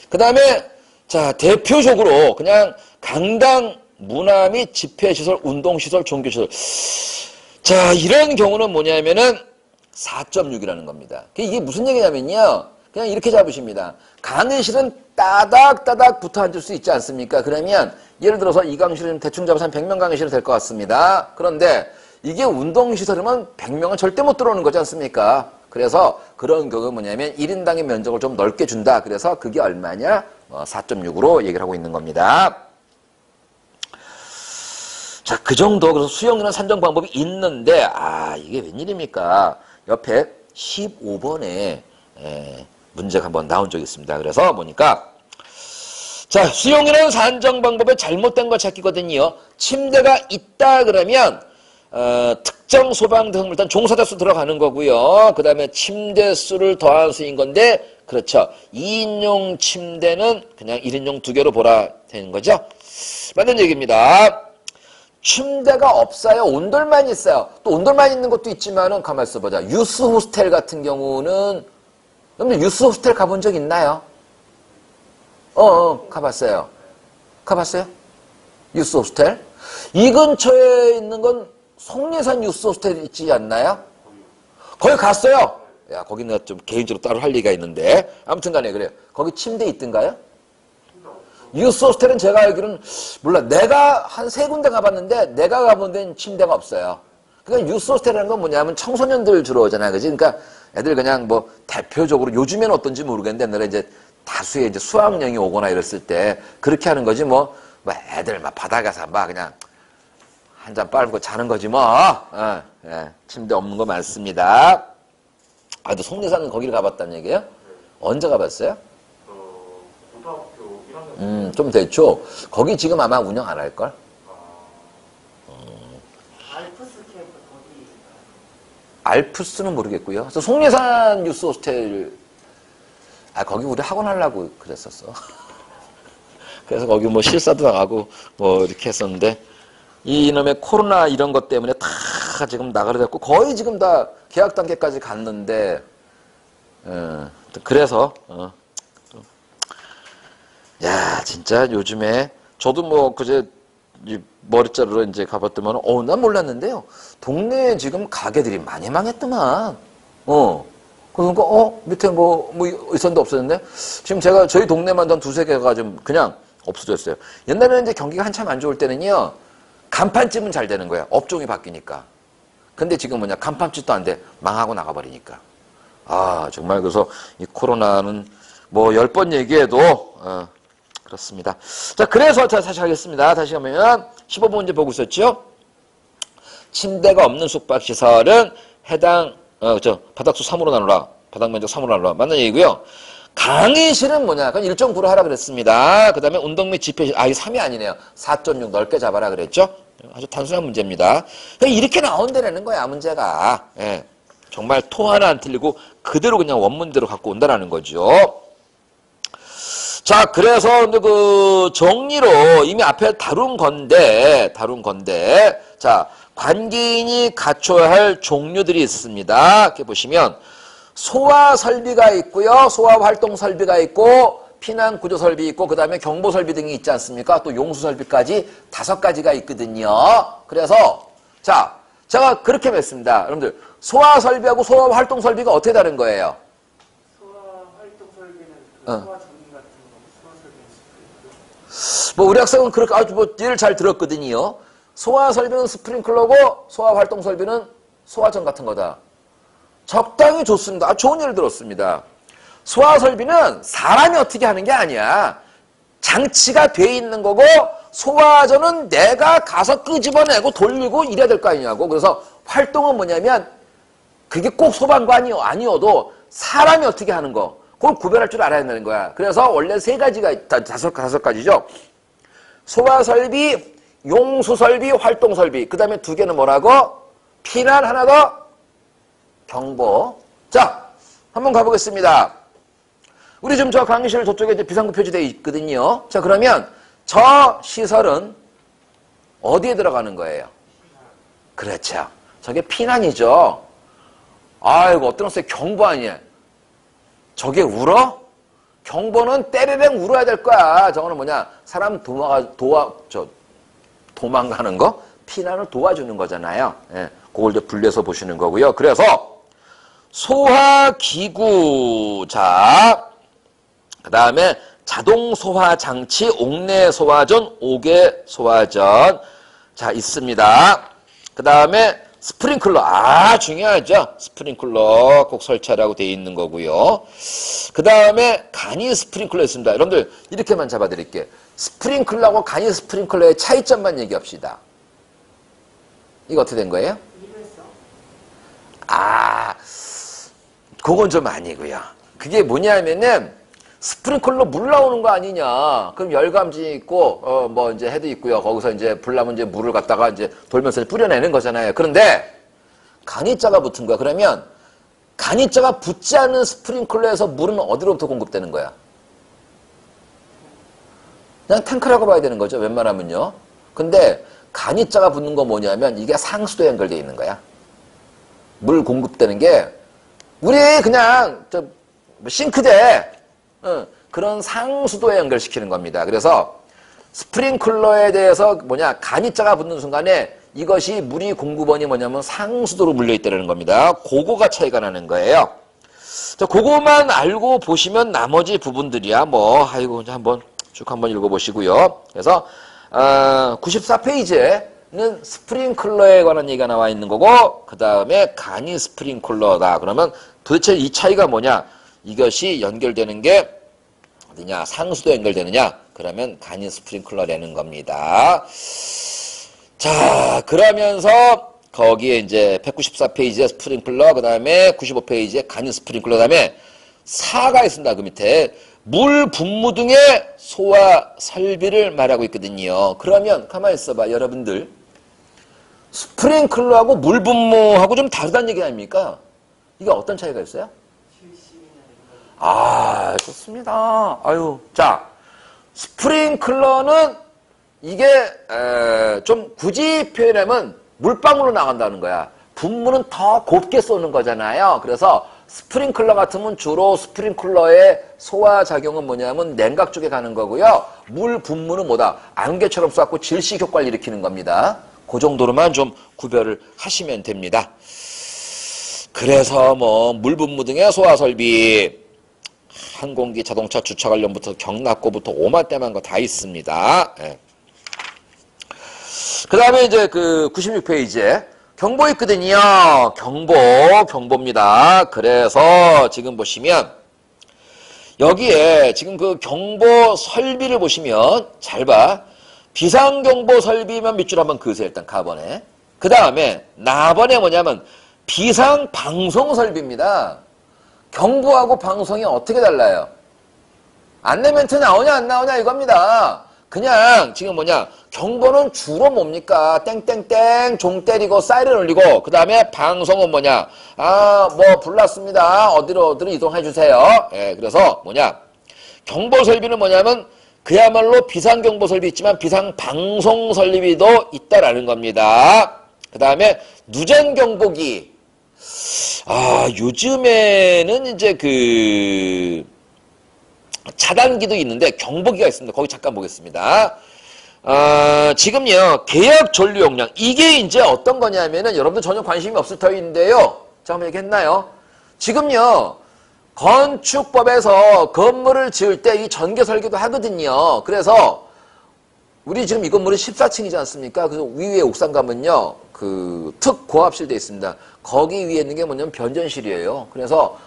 그 다음에 자 대표적으로 그냥 강당, 문화 및 집회시설, 운동시설, 종교시설 자 이런 경우는 뭐냐면은 4.6이라는 겁니다. 이게 무슨 얘기냐면요. 그냥 이렇게 잡으십니다. 강의실은 따닥따닥 붙어 앉을 수 있지 않습니까? 그러면 예를 들어서 이 강의실은 대충 잡아서 한 100명 강의실이 될 것 같습니다. 그런데 이게 운동시설이면 100명은 절대 못 들어오는 거지 않습니까? 그래서 그런 경우는 뭐냐면 1인당의 면적을 좀 넓게 준다. 그래서 그게 얼마냐? 4.6으로 얘기를 하고 있는 겁니다. 자, 그 정도. 그래서 수용이라는 산정 방법이 있는데, 이게 웬일입니까? 옆에 15번에 문제가 한번 나온 적이 있습니다. 그래서 보니까, 자, 수용이라는 산정 방법에 잘못된 걸 찾기거든요. 침대가 있다 그러면, 특정 소방대상 일단 종사자 수 들어가는 거고요. 그 다음에 침대 수를 더한 수인 건데, 그렇죠. 2인용 침대는 그냥 1인용 2개로 보라 되는 거죠. 맞는 얘기입니다. 침대가 없어요. 온돌만 있어요. 또 온돌만 있는 것도 있지만은 가만 있어보자. 유스 호스텔 같은 경우는 여러분들 유스 호스텔 가본 적 있나요? 가봤어요. 가봤어요? 유스 호스텔? 이 근처에 있는 건 속리산 유스 호스텔 있지 않나요? 거기 갔어요. 야, 거기는 좀 개인적으로 따로 할 얘기가 있는데 아무튼 간에 그래요. 거기 침대 있던가요? 유스 호스텔은 제가 알기로는 몰라. 내가 한 3군데 가봤는데 내가 가본 데는 침대가 없어요. 그러니까 유스 호스텔이라는 건 뭐냐면 청소년들 주로 오잖아요. 그지? 그러니까 애들 그냥 뭐 대표적으로 요즘에는 어떤지 모르겠는데 옛날에 이제 다수의 이제 수학여행이 오거나 이랬을 때 그렇게 하는 거지 뭐 애들 막 바닥에서 막 그냥 한 잔 빨고 자는 거지 뭐. 침대 없는 거 많습니다. 근데 속리산은 거기를 가봤다는 얘기예요? 언제 가봤어요? 고등학교 1학년 좀 됐죠. 거기 지금 아마 운영 안 할걸? 알프스 캠프 거기 알프스는 모르겠고요. 그래서 속리산 유스 호스텔 거기 우리 학원 하려고 그랬었어. 그래서 거기 뭐 실사도 나가고 뭐 이렇게 했었는데 이놈의 코로나 이런 것 때문에 다 지금 나가려 됐고 거의 지금 다 계약 단계까지 갔는데 그래서 야 진짜 요즘에 저도 뭐 그제 머리 자르러 이제 가봤더만 난 몰랐는데요. 동네에 지금 가게들이 많이 망했더만. 그러니까 밑에 뭐 있었는데 없었는데 지금 제가 저희 동네만 한 2-3개가 좀 그냥 없어졌어요. 옛날에는 이제 경기가 한참 안 좋을 때는요. 간판집은 잘 되는 거예요. 업종이 바뀌니까. 근데 지금 뭐냐 간판집도 안 돼. 망하고 나가버리니까. 정말 그래서 이 코로나는 뭐 10번 얘기해도 그렇습니다. 자, 그래서 다시 하겠습니다. 다시 하면 15번 문제 보고 있었죠? 침대가 없는 숙박시설은 해당 바닥수 3으로 나누라. 바닥 면적 3으로 나누라. 맞는 얘기고요. 강의실은 뭐냐? 그건 1.9로 하라 그랬습니다. 그 다음에 운동 및 집회실. 이 3이 아니네요. 4.6 넓게 잡아라 그랬죠? 아주 단순한 문제입니다. 이렇게 나온다라는 거야, 문제가. 예. 정말 토 하나 안 틀리고 그대로 그냥 원문대로 갖고 온다라는 거죠. 자, 그래서 그 정리로 이미 앞에 다룬 건데, 자, 관계인이 갖춰야 할 종류들이 있습니다. 이렇게 보시면 소화 설비가 있고요, 소화 활동 설비가 있고, 피난 구조 설비 있고, 그 다음에 경보 설비 등이 있지 않습니까? 또 용수 설비까지 5가지가 있거든요. 그래서 자, 제가 그렇게 맺습니다. 여러분들 소화 설비하고 소화 활동 설비가 어떻게 다른 거예요? 소화 활동 설비는 소화 전기 같은 거, 소화 설비는 스프링클러. 뭐 우리 학생은 그렇게 아주 뭐 예를 잘 들었거든요. 소화 설비는 스프링클러고 소화 활동 설비는 소화전 같은 거다. 적당히 좋습니다. 좋은 예를 들었습니다. 소화 설비는 사람이 어떻게 하는 게 아니야. 장치가 돼 있는 거고 소화전은 내가 가서 끄집어내고 돌리고 이래야 될 거 아니냐고. 그래서 활동은 뭐냐면 그게 꼭 소방관이 아니어도 사람이 어떻게 하는 거. 그걸 구별할 줄 알아야 되는 거야. 그래서 원래 세 가지가 있다. 다섯 가지죠. 소화설비, 용수설비, 활동설비. 그 다음에 두 개는 뭐라고? 피난, 하나 더 경보. 자, 한번 가보겠습니다. 우리 지금 저 강의실 저쪽에 이제 비상구 표시되어 있거든요. 자, 그러면 저 시설은 어디에 들어가는 거예요? 그렇죠. 저게 피난이죠. 아이고, 어떤 놈의 경보 아니야. 저게 울어? 경보는 때레랭 울어야 될 거야. 저거는 뭐냐? 사람 도망가는 거? 피난을 도와주는 거잖아요. 예, 그걸 이제 분리해서 보시는 거고요. 그래서 소화기구, 자, 그 다음에 자동소화장치, 옥내소화전, 옥외소화전, 자, 있습니다. 그 다음에 스프링클러, 중요하죠. 스프링클러 꼭 설치하라고 되어 있는 거고요. 그 다음에 간이 스프링클러 있습니다. 여러분들 이렇게만 잡아드릴게요. 스프링클러하고 간이 스프링클러의 차이점만 얘기합시다. 이거 어떻게 된 거예요? 그건 좀 아니고요. 그게 뭐냐면은 스프링클러 물 나오는 거 아니냐. 그럼 열감지 있고 뭐 이제 헤드 있고요. 거기서 이제 불 나면 이제 물을 갖다가 이제 돌면서 뿌려내는 거잖아요. 그런데 간이자가 붙은 거야. 그러면 간이자가 붙지 않은 스프링클러에서 물은 어디로부터 공급되는 거야? 그냥 탱크라고 봐야 되는 거죠. 웬만하면요. 근데 간이자가 붙는 거 뭐냐면 이게 상수도에 연결되어 있는 거야. 물 공급되는 게 우리 그냥 저 싱크대 그런 상수도에 연결시키는 겁니다. 그래서 스프링클러에 대해서 뭐냐 간이자가 붙는 순간에 이것이 물이 공급원이 뭐냐면 상수도로 물려있다는 겁니다. 그거가 차이가 나는 거예요. 자, 그거만 알고 보시면 나머지 부분들이야 뭐 아이고 한번 쭉 한번 읽어보시고요. 그래서 94페이지에는 스프링클러에 관한 얘기가 나와 있는 거고 그 다음에 간이 스프링클러다. 그러면 도대체 이 차이가 뭐냐? 이것이 연결되는 게 어디냐? 상수도 연결되느냐? 그러면 간이 스프링클러라는 겁니다. 자, 그러면서 거기에 이제 194페이지에 스프링클러, 그 다음에 95페이지에 간이 스프링클러, 그 다음에 4가 있습니다. 그 밑에 물 분무 등의 소화 설비를 말하고 있거든요. 그러면 가만히 있어봐, 여러분들. 스프링클러하고 물 분무하고 좀 다르다는 얘기 아닙니까? 이게 어떤 차이가 있어요? 좋습니다. 아유, 자, 스프링클러는 이게 좀 굳이 표현하면 물방울로 나간다는 거야. 분무는 더 곱게 쏘는 거잖아요. 그래서 스프링클러 같으면 주로 스프링클러의 소화작용은 뭐냐면 냉각 쪽에 가는 거고요. 물 분무는 뭐다? 안개처럼 쏘고 질식 효과를 일으키는 겁니다. 그 정도로만 좀 구별을 하시면 됩니다. 그래서 뭐 물 분무 등의 소화 설비, 항공기, 자동차, 주차 관련부터 경납고부터 오만때만 거 다 있습니다. 예. 그 다음에 이제 그 96페이지에 경보 있거든요. 경보입니다. 그래서 지금 보시면 여기에 지금 그 경보 설비를 보시면 잘 봐. 비상경보 설비만 밑줄 한번 그으세요. 일단 가번에. 그 다음에 나번에 뭐냐면 비상방송 설비입니다. 경보하고 방송이 어떻게 달라요? 안내 멘트 나오냐 안 나오냐 이겁니다. 그냥 지금 뭐냐 경보는 주로 뭡니까? 땡땡땡 종 때리고 사이렌 울리고 그 다음에 방송은 뭐냐 뭐 불났습니다. 어디로 이동해 주세요. 예, 그래서 뭐냐 경보 설비는 뭐냐면 그야말로 비상경보 설비 있지만 비상방송 설비도 있다라는 겁니다. 그 다음에 누전경보기 요즘에는 이제 그 차단기도 있는데 경보기가 있습니다. 거기 잠깐 보겠습니다. 지금요 계약 전류 용량 이게 이제 어떤 거냐면은 여러분들 전혀 관심이 없을 터인데요. 자, 한번 얘기했나요? 지금요 건축법에서 건물을 지을 때 이 전개 설계도 하거든요. 그래서 우리 지금 이 건물은 14층이지 않습니까? 그래서 위에 옥상 가면요 그 특고압실 돼 있습니다. 거기 위에 있는 게 뭐냐면 변전실이에요. 그래서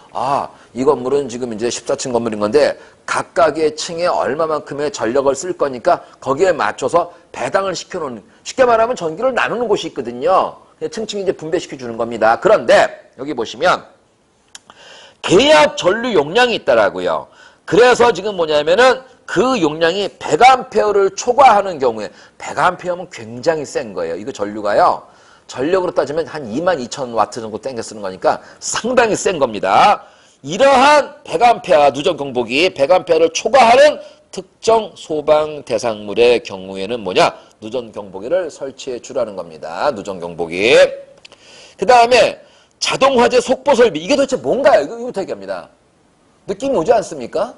이 건물은 지금 이제 14층 건물인 건데 각각의 층에 얼마만큼의 전력을 쓸 거니까 거기에 맞춰서 배당을 시켜놓는, 쉽게 말하면 전기를 나누는 곳이 있거든요. 층층 이제 분배시켜 주는 겁니다. 그런데 여기 보시면 계약 전류 용량이 있다라고요. 그래서 지금 뭐냐면은 그 용량이 100A를 초과하는 경우에 100A면 굉장히 센 거예요. 이거 전류가요. 전력으로 따지면 한 22,000W 정도 땡겨 쓰는 거니까 상당히 센 겁니다. 이러한 100A 누전 경보기 100A를 초과하는 특정 소방 대상물의 경우에는 뭐냐? 누전 경보기를 설치해 주라는 겁니다. 누전 경보기. 그 다음에 자동 화재 속보 설비. 이게 도대체 뭔가요? 이거부터 얘기합니다. 느낌이 오지 않습니까?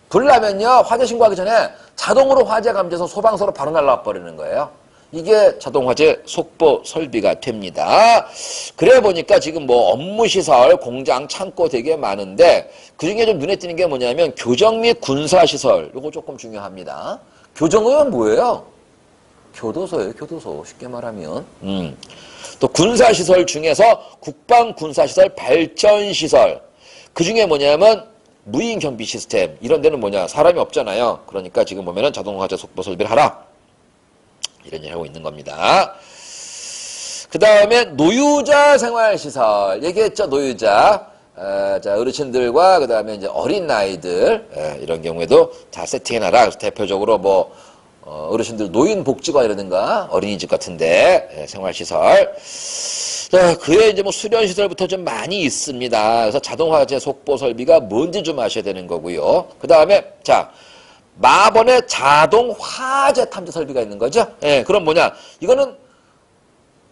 불 나면요, 화재 신고하기 전에 자동으로 화재 감지해서 소방서로 바로 날라와 버리는 거예요. 이게 자동 화재 속보 설비가 됩니다. 그래 보니까 지금 뭐 업무시설, 공장, 창고 되게 많은데 그 중에 좀 눈에 띄는 게 뭐냐면 교정 및 군사시설. 요거 조금 중요합니다. 교정은 뭐예요? 교도소예요, 교도소. 쉽게 말하면. 또 군사시설 중에서 국방군사시설, 발전시설. 그 중에 뭐냐면 무인 경비 시스템. 이런 데는 뭐냐? 사람이 없잖아요. 그러니까 지금 보면은 자동 화재 속보 설비를 하라. 이런 얘기 하고 있는 겁니다. 그 다음에 노유자 생활시설. 얘기했죠, 노유자. 자, 어르신들과 그 다음에 이제 어린 아이들. 이런 경우에도 다 세팅해놔라. 그래서 대표적으로 뭐, 어르신들 노인복지관이라든가 어린이집 같은데, 생활시설. 자, 그에 이제 뭐 수련시설부터 좀 많이 있습니다. 그래서 자동화재 속보 설비가 뭔지 좀 아셔야 되는 거고요. 그 다음에, 자, 마번의 자동 화재 탐지 설비가 있는 거죠. 예, 그럼 뭐냐? 이거는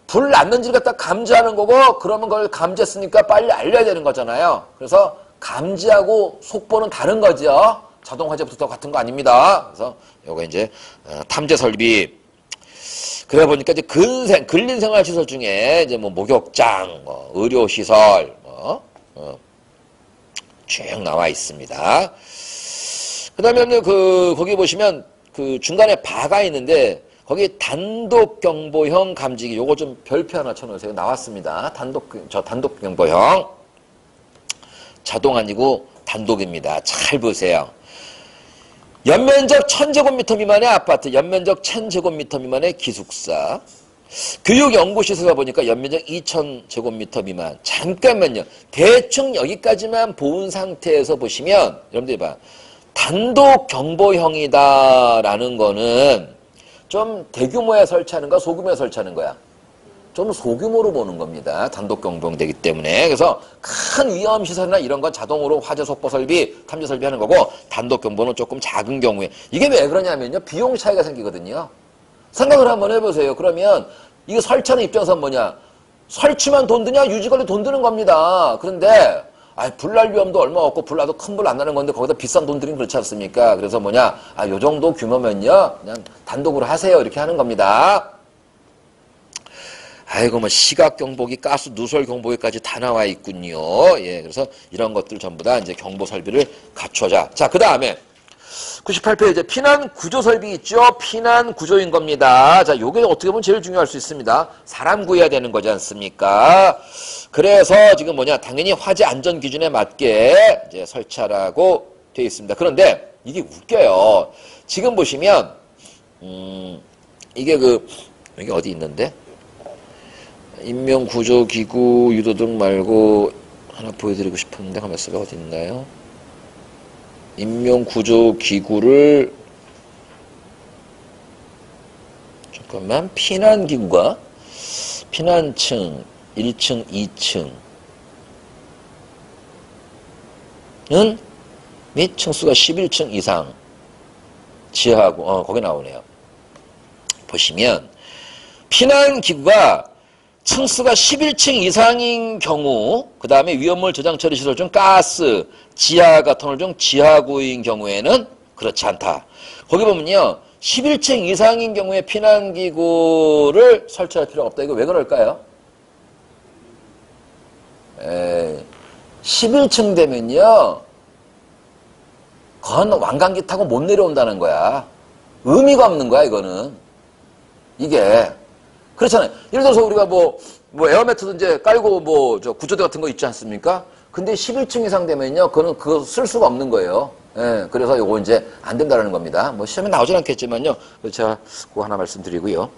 불 났는지를 갖다 감지하는 거고, 그러면 그걸 감지했으니까 빨리 알려야 되는 거잖아요. 그래서 감지하고 속보는 다른 거죠. 자동 화재부터 같은 거 아닙니다. 그래서 요거 이제 탐지 설비. 그래 보니까 이제 근린 생활 시설 중에 이제 뭐 목욕장, 의료 시설, 쭉 나와 있습니다. 그다음에 거기 보시면 그 중간에 바가 있는데 거기 단독 경보형 감지기 요거 좀 별표 하나 쳐놓으세요. 나왔습니다. 단독 경보형. 자동 아니고 단독입니다. 잘 보세요. 연면적 1000제곱미터 미만의 아파트, 연면적 1000제곱미터 미만의 기숙사, 교육연구시설가 보니까 연면적 2000제곱미터 미만. 잠깐만요. 대충 여기까지만 본 상태에서 보시면 여러분들이 봐. 단독 경보형이다라는 거는 좀 대규모에 설치하는 거야, 소규모에 설치하는 거야? 좀 소규모로 보는 겁니다. 단독 경보형 되기 때문에. 그래서 큰 위험 시설이나 이런 건 자동으로 화재 속보 설비, 탐지 설비 하는 거고 단독 경보는 조금 작은 경우에. 이게 왜 그러냐면요. 비용 차이가 생기거든요. 생각을 한번 해보세요. 그러면 이거 설치하는 입장에서 뭐냐? 설치만 돈 드냐? 유지관리 돈 드는 겁니다. 그런데 불날 위험도 얼마 없고 불나도 큰 불 안 나는 건데 거기다 비싼 돈 들이면 그렇지 않습니까? 그래서 뭐냐? 요 정도 규모면요. 그냥 단독으로 하세요. 이렇게 하는 겁니다. 아이고 뭐 시각 경보기, 가스 누설 경보기까지 다 나와 있군요. 예, 그래서 이런 것들 전부 다 이제 경보 설비를 갖춰자. 자, 그 다음에 98페이지 피난 구조 설비 있죠. 피난 구조인 겁니다. 자, 요게 어떻게 보면 제일 중요할 수 있습니다. 사람 구해야 되는 거지 않습니까? 그래서 지금 뭐냐, 당연히 화재 안전 기준에 맞게 이제 설치하라고 되어 있습니다. 그런데 이게 웃겨요. 지금 보시면 이게 여기 어디 있는데? 인명구조기구 유도등 말고 하나 보여드리고 싶었는데 가만있어봐. 어디 있나요? 인명구조기구를 잠깐만. 피난기구가 피난층 1층 2층은 및 층수가 11층 이상 지하고 거기 나오네요. 보시면 피난기구가 층수가 11층 이상인 경우, 그 다음에 위험물 저장 처리 시설 중 가스, 지하가 터널 중 지하구인 경우에는 그렇지 않다. 거기 보면요. 11층 이상인 경우에 피난기구를 설치할 필요가 없다. 이거 왜 그럴까요? 11층 되면요. 건 왕관기 타고 못 내려온다는 거야. 의미가 없는 거야, 이거는. 이게. 그렇잖아요. 예를 들어서 우리가 뭐 에어매트도 이제 깔고 구조대 같은 거 있지 않습니까? 근데 11층 이상 되면요. 그거 쓸 수가 없는 거예요. 예. 그래서 요거 이제 안 된다는 겁니다. 뭐 시험에 나오진 않겠지만요. 제가 그거 하나 말씀드리고요.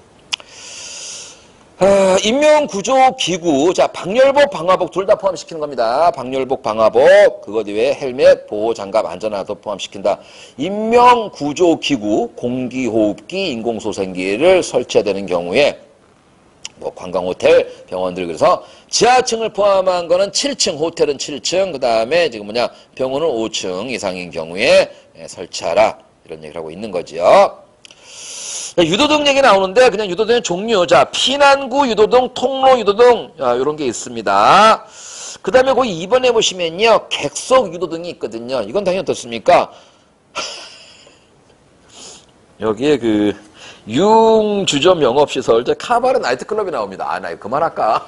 인명구조 기구, 자, 방열복, 방화복 둘 다 포함시키는 겁니다. 방열복, 방화복, 그것 이외에 헬멧, 보호장갑, 안전화도 포함시킨다. 인명구조 기구, 공기호흡기, 인공소생기를 설치해야 되는 경우에 뭐 관광호텔, 병원들 그래서 지하층을 포함한 거는 7층, 호텔은 7층, 그 다음에 지금 뭐냐 병원은 5층 이상인 경우에 설치하라 이런 얘기를 하고 있는 거지요. 유도등 얘기 나오는데 그냥 유도등의 종류, 자 피난구 유도등, 통로 유도등 이런 게 있습니다. 그 다음에 거기 2번에 보시면요 객석 유도등이 있거든요. 이건 당연히 어떻습니까? 여기에 그 융주점 영업시설, 카바레 나이트클럽이 나옵니다. 아, 나 이거 그만할까?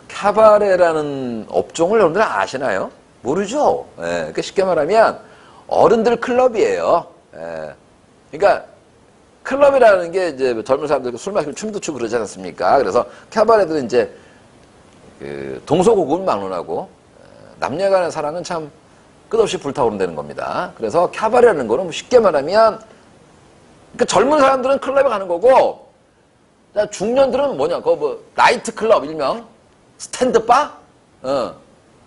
카바레라는 업종을 여러분들 아시나요? 모르죠? 예, 그러니까 쉽게 말하면 어른들 클럽이에요. 예. 그러니까 클럽이라는 게 이제 젊은 사람들 술 마시고 춤도 추고 그러지 않습니까? 그래서 카바레들은 이제 그 동서고금을 막론하고 남녀 간의 사랑은 참 끝없이 불타오른다는 겁니다. 그래서 카바레라는 거는 뭐 쉽게 말하면 그러니까 젊은 사람들은 클럽에 가는 거고 중년들은 뭐냐 그 뭐 나이트 클럽 일명 스탠드바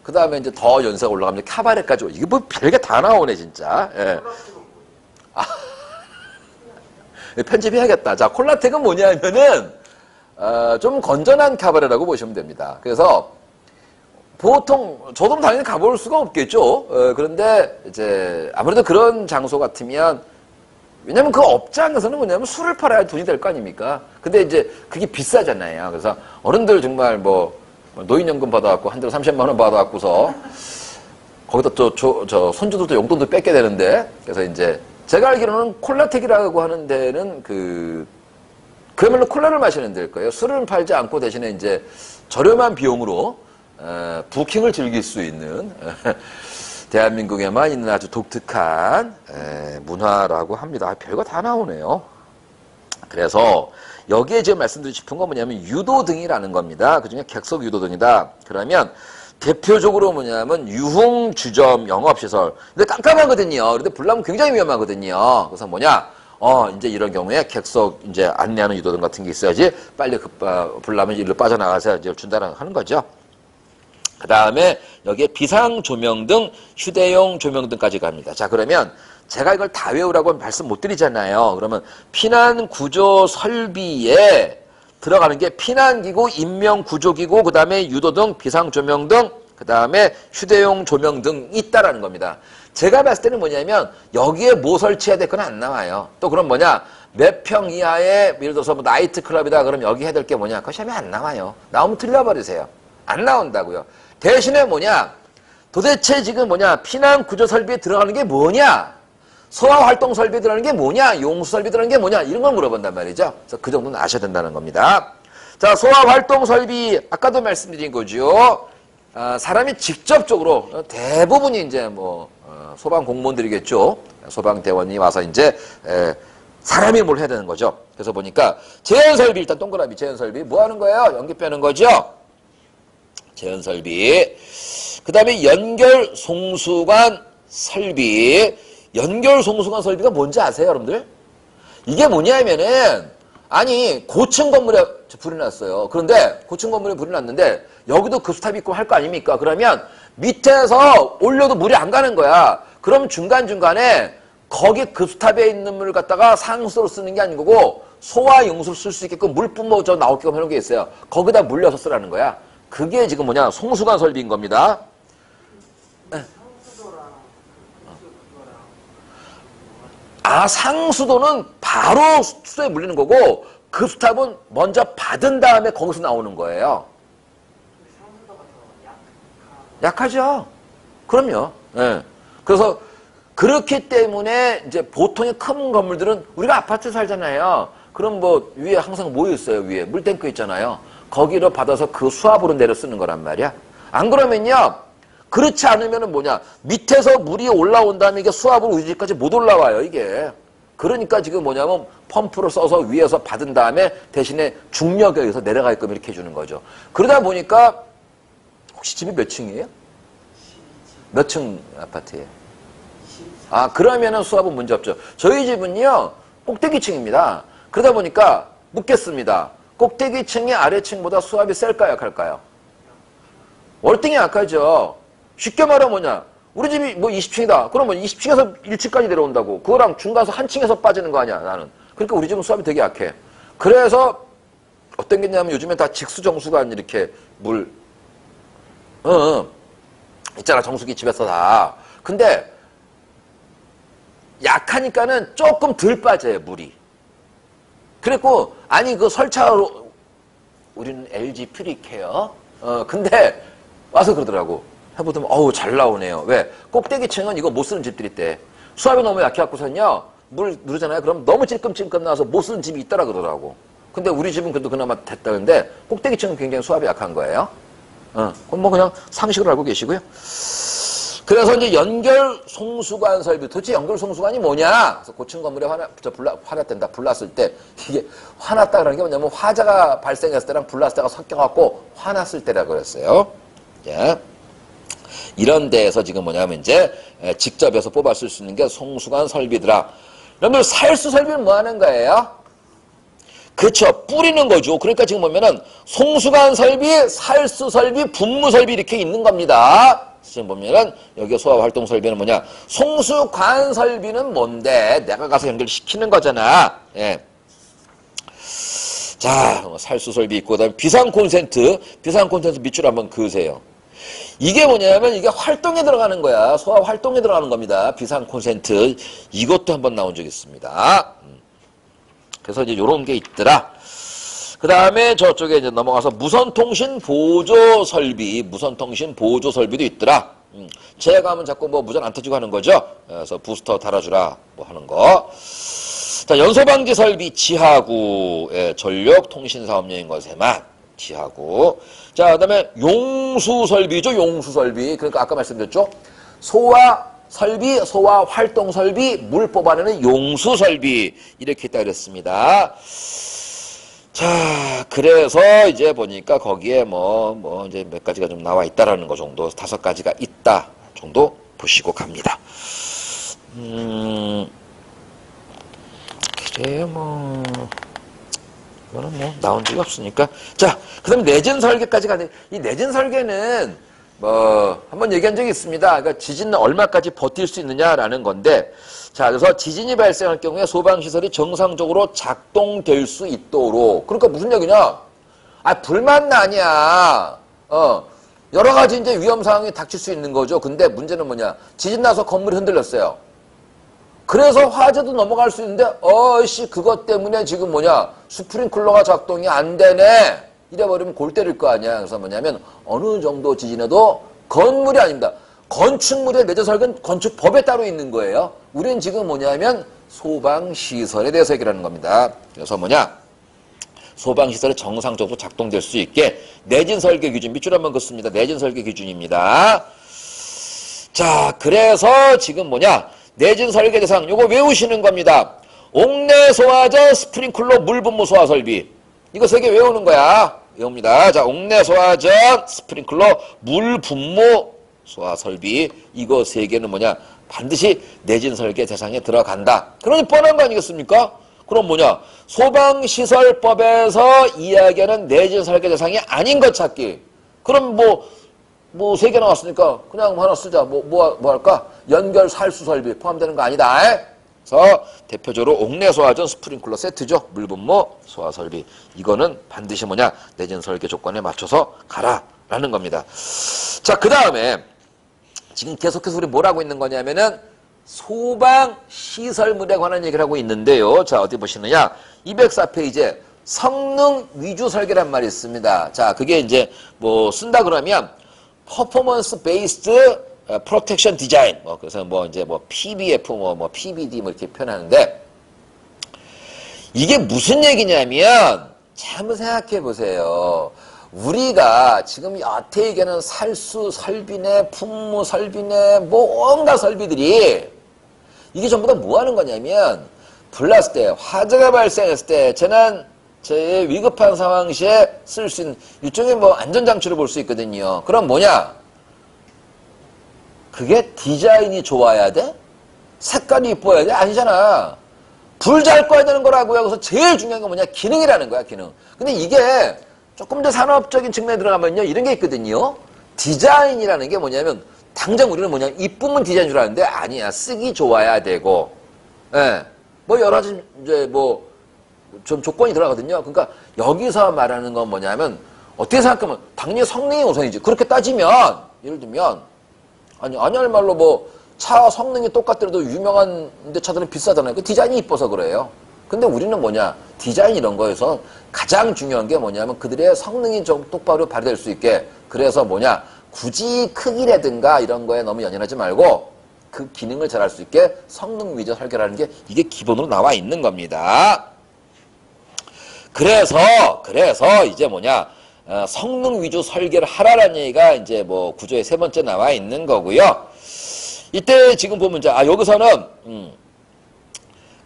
그 다음에 이제 더 연세가 올라가면 카바레까지 이게 뭐 별게 다 나오네 진짜. 예. 편집해야겠다. 자 콜라텍은 뭐냐면은 좀 건전한 카바레라고 보시면 됩니다. 그래서 보통 저도 당연히 가볼 수가 없겠죠. 그런데 이제 아무래도 그런 장소 같으면 왜냐면 그 업장에서는 뭐냐면 술을 팔아야 돈이 될 거 아닙니까? 근데 이제 그게 비싸잖아요. 그래서 어른들 정말 뭐 노인연금 받아갖고 한 달에 30만 원 받아갖고서 거기다 저 손주들도 용돈도 뺏게 되는데 그래서 이제 제가 알기로는 콜라텍이라고 하는 데는 그야말로 콜라를 마시는 데일 거예요. 술은 팔지 않고 대신에 이제 저렴한 비용으로 부킹을 즐길 수 있는 대한민국에만 있는 아주 독특한 문화라고 합니다. 별거 다 나오네요. 그래서 여기에 지금 말씀드리고 싶은 건 뭐냐면 유도등이라는 겁니다. 그중에 객석 유도등이다. 그러면 대표적으로 뭐냐면 유흥주점 영업시설. 근데 깜깜하거든요. 그런데 불나면 굉장히 위험하거든요. 그래서 뭐냐? 이제 이런 경우에 객석 이제 안내하는 유도등 같은 게 있어야지 빨리 불나면 일로 빠져나가서 이제 준다는 하는 거죠. 그 다음에 여기에 비상조명등, 휴대용 조명등까지 갑니다. 자, 그러면 제가 이걸 다 외우라고 말씀 못 드리잖아요. 그러면 피난구조 설비에 들어가는 게 피난기구, 인명구조기구, 그 다음에 유도등, 비상조명등, 그 다음에 휴대용 조명등이 있다라는 겁니다. 제가 봤을 때는 뭐냐면 여기에 뭐 설치해야 될 건 안 나와요. 또 그럼 뭐냐? 몇 평 이하의 예를 들어서 뭐 나이트클럽이다 그럼 여기 해야 될 게 뭐냐? 그것이 안 나와요. 나오면 틀려버리세요. 안 나온다고요. 대신에 뭐냐? 도대체 지금 뭐냐? 피난구조 설비에 들어가는 게 뭐냐? 소아활동 설비에 들어가는 게 뭐냐? 용수 설비에 들어가는 게 뭐냐? 이런 걸 물어본단 말이죠. 그래서 그 정도는 아셔야 된다는 겁니다. 자, 소아활동 설비 아까도 말씀드린 거죠. 사람이 직접적으로 대부분이 이제 뭐 소방 공무원들이겠죠. 소방대원이 와서 이제 사람이 뭘 해야 되는 거죠. 그래서 보니까 제연설비 일단 동그라미 제연설비 뭐 하는 거예요? 연기 빼는 거죠. 제연설비. 그 다음에 연결송수관 설비. 연결송수관 설비가 뭔지 아세요, 여러분들? 이게 뭐냐면은 아니 고층 건물에 불이 났어요. 그런데 고층 건물에 불이 났는데 여기도 급수탑 있고 할 거 아닙니까? 그러면 밑에서 올려도 물이 안 가는 거야. 그럼 중간중간에 거기 급수탑에 있는 물을 갖다가 상수로 쓰는 게 아니고 소화 용수를 쓸 수 있게끔 물 뿜어 저 나오게끔 해놓은 게 있어요. 거기다 물려서 쓰라는 거야. 그게 지금 뭐냐 송수관 설비인 겁니다. 상수도는 바로 수도에 물리는 거고 급수탑은 먼저 받은 다음에 거기서 나오는 거예요. 약하죠. 그럼요. 예. 그래서 그렇기 때문에 이제 보통의 큰 건물들은 우리가 아파트 살잖아요. 그럼 뭐 위에 항상 뭐 있어요? 위에 물탱크 있잖아요. 거기로 받아서 그 수압으로 내려 쓰는 거란 말이야. 안 그러면요. 그렇지 않으면은 뭐냐. 밑에서 물이 올라온 다음에 이게 수압으로 우리 집까지 못 올라와요, 이게. 그러니까 지금 뭐냐면 펌프를 써서 위에서 받은 다음에 대신에 중력에 의해서 내려가게끔 이렇게 해주는 거죠. 그러다 보니까 혹시 집이 몇 층이에요? 몇 층 아파트예요? 그러면은 수압은 문제 없죠. 저희 집은요, 꼭대기층입니다. 그러다 보니까 묻겠습니다. 꼭대기층이 아래층보다 수압이 셀까요, 약할까요? 월등히 약하죠. 쉽게 말하면 뭐냐? 우리 집이 뭐 20층이다. 그러면 20층에서 1층까지 내려온다고. 그거랑 중간에서 한 층에서 빠지는 거 아니야, 나는. 그러니까 우리 집은 수압이 되게 약해. 그래서 어떤 게 있냐면 요즘엔 다 직수정수관 이렇게 물, 있잖아, 정수기 집에서 다. 근데 약하니까는 조금 덜 빠져요, 물이. 그랬고, 아니, 그 설치하러, 우리는 LG 퓨리케어. 근데 와서 그러더라고. 해보더니, 어우, 잘 나오네요. 왜? 꼭대기층은 이거 못 쓰는 집들이 있대. 수압이 너무 약해갖고서는요, 물 누르잖아요. 그럼 너무 찔끔찔끔 나와서 못 쓰는 집이 있더라 그러더라고. 근데 우리 집은 그래도 그나마 됐다는데, 꼭대기층은 굉장히 수압이 약한 거예요. 그건 뭐 그냥 상식으로 알고 계시고요. 그래서 이제 연결 송수관 설비, 도대체 연결 송수관이 뭐냐? 그래서 고층 건물에 화났댄다. 불났을 때, 이게 화났다 그러는 게 뭐냐면 화재가 발생했을 때랑 불났을 때가 섞여갖고 화났을 때라고 그랬어요. 예. 이런 데에서 지금 뭐냐면 이제 직접해서 뽑아 쓸 수 있는 게 송수관 설비더라. 여러분들 살수 설비는 뭐 하는 거예요? 그렇죠. 뿌리는 거죠. 그러니까 지금 보면은 송수관 설비, 살수 설비, 분무 설비 이렇게 있는 겁니다. 지금 보면은 여기 소화 활동 설비는 뭐냐? 송수관 설비는 뭔데? 내가 가서 연결시키는 거잖아. 예. 자, 살수 설비 있고 그다음에 비상 콘센트 밑줄 한번 그으세요. 이게 뭐냐면 이게 활동에 들어가는 거야. 소화 활동에 들어가는 겁니다. 비상 콘센트. 이것도 한번 나온 적이 있습니다. 그래서 이제 요런 게 있더라. 그 다음에 저쪽에 이제 넘어가서 무선통신 보조 설비도 있더라. 제가 하면 자꾸 뭐 무전 안 터지고 하는 거죠. 그래서 부스터 달아주라 뭐 하는 거. 자, 연소방지 설비 지하구, 예, 전력통신사업용인 것에만 지하구. 자, 그 다음에 용수 설비죠. 용수 설비. 그러니까 아까 말씀드렸죠. 소화 설비, 소화 활동 설비, 물 뽑아내는 용수 설비 이렇게 있다 그랬습니다. 자, 그래서 이제 보니까 거기에 뭐 이제 몇 가지가 좀 나와 있다라는 거 정도, 5가지가 있다 정도 보시고 갑니다. 그래, 이거는 뭐 나온 적이 없으니까. 자, 그 다음에 내진 설계까지 가는데, 이 내진 설계는 한번 얘기한 적이 있습니다. 그러니까 지진은 얼마까지 버틸 수 있느냐라는 건데, 자, 그래서 지진이 발생할 경우에 소방시설이 정상적으로 작동될 수 있도록. 그러니까 무슨 얘기냐? 불만난이야. 여러 가지 이제 위험 상황이 닥칠 수 있는 거죠. 근데 문제는 뭐냐? 지진 나서 건물이 흔들렸어요. 그래서 화재도 넘어갈 수 있는데, 그것 때문에 지금 스프링클러가 작동이 안 되네. 이래버리면 골 때릴 거 아니야. 그래서 뭐냐면, 어느 정도 지진에도 건물이 아닙니다. 건축물의 내재 설계는 건축법에 따로 있는 거예요. 우리는 지금 뭐냐면 소방시설에 대해서 얘기를 하는 겁니다. 그래서 소방시설이 정상적으로 작동될 수 있게 내진 설계 기준, 밑줄 한번 긋습니다. 내진 설계 기준입니다. 자, 그래서 지금 내진 설계 대상, 요거 외우시는 겁니다. 옥내 소화전 스프링클러 물분무 소화 설비. 이거 3개 외우는 거야. 외웁니다. 자, 옥내 소화전 스프링클러 물분무 소화 설비, 이거 3개는 반드시 내진 설계 대상에 들어간다. 그러니 뻔한 거 아니겠습니까? 그럼 소방시설법에서 이야기하는 내진 설계 대상이 아닌 것 찾기. 그럼 3개 나왔으니까 그냥 하나 쓰자. 뭐 할까? 연결 살수 설비 포함되는 거 아니다. 그래서 대표적으로 옥내 소화전 스프링클러 세트죠. 물분무 소화 설비. 이거는 반드시 내진 설계 조건에 맞춰서 가라라는 겁니다. 자, 그 다음에 지금 계속해서 우리 뭘 하고 있는 거냐면은 소방시설물에 관한 얘기를 하고 있는데요. 자, 어디 보시느냐. 204페이지에 성능 위주 설계란 말이 있습니다. 자, 그게 이제 쓴다 그러면 퍼포먼스 베이스드 프로텍션 디자인. 그래서 PBF, PBD 이렇게 표현하는데 이게 무슨 얘기냐면 자, 한번 생각해 보세요. 우리가 지금 여태 얘기하는 살수 설비네, 분무 설비네, 온갖 설비들이 이게 전부 다 뭐 하는 거냐면 불났을 때, 화재가 발생했을 때, 재난, 위급한 상황 시에 쓸 수 있는 일종의 안전장치로 볼 수 있거든요. 그럼 그게 디자인이 좋아야 돼? 색깔이 이뻐야 돼? 아니잖아. 불 잘 꺼야 되는 거라고요. 그래서 제일 중요한 건 뭐냐? 기능이라는 거야, 기능. 근데 이게 조금 더 산업적인 측면에 들어가면요, 이런 게 있거든요. 디자인이라는 게 뭐냐면, 당장 우리는 뭐냐, 이쁘면 디자인 줄 아는데, 아니야. 쓰기 좋아야 되고, 예. 뭐, 여러 가지, 이제 뭐, 좀 조건이 들어가거든요. 그러니까, 여기서 말하는 건 뭐냐면, 어떻게 생각하면, 당연히 성능이 우선이지. 그렇게 따지면, 예를 들면, 아니할 말로 뭐, 차 성능이 똑같더라도 유명한 데 차들은 비싸잖아요. 그 디자인이 이뻐서 그래요. 근데 우리는 뭐냐, 디자인 이런 거에서 가장 중요한 게 뭐냐면 그들의 성능이 좀 똑바로 발휘될 수 있게, 그래서 뭐냐, 굳이 크기라든가 이런 거에 너무 연연하지 말고 그 기능을 잘할 수 있게 성능 위주 설계라는 게 이게 기본으로 나와 있는 겁니다. 그래서 이제 뭐냐, 성능 위주 설계를 하라는 얘기가 이제 뭐 구조의 세 번째 나와 있는 거고요. 이때 지금 보면 이제 여기서는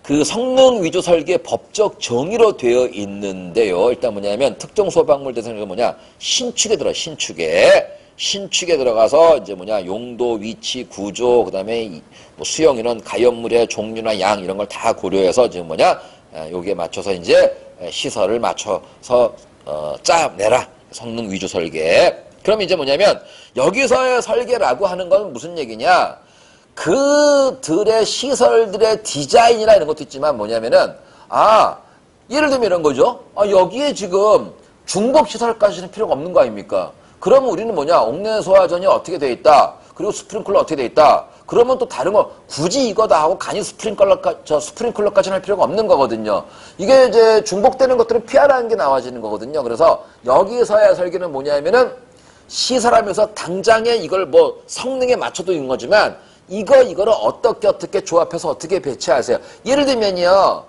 그 성능 위주 설계 법적 정의로 되어 있는데요. 일단 뭐냐면 특정 소방물 대상이 뭐냐, 신축에 들어, 신축에 들어가서 이제 뭐냐, 용도, 위치, 구조, 그다음에 뭐 수용 인원, 가연물의 종류나 양 이런 걸 다 고려해서 지금 뭐냐, 여기에 맞춰서 이제 시설을 맞춰서 짜내라. 성능 위주 설계. 그럼 이제 뭐냐면 여기서의 설계라고 하는 건 무슨 얘기냐? 그들의 시설들의 디자인이나 이런 것도 있지만 뭐냐면은, 예를 들면 이런 거죠. 여기에 지금 중복시설까지는 필요가 없는 거 아닙니까? 그러면 우리는 뭐냐, 옥내 소화전이 어떻게 돼 있다. 그리고 스프링클러 어떻게 돼 있다. 그러면 또 다른 거, 굳이 이거다 하고 간이 스프링클러까지는 할 필요가 없는 거거든요. 이게 이제 중복되는 것들을 피하라는 게 나와지는 거거든요. 그래서 여기서의 설계는 뭐냐면은, 시설하면서 당장에 이걸 뭐 성능에 맞춰도 있는 거지만, 이거를 어떻게 조합해서 어떻게 배치하세요. 예를 들면요.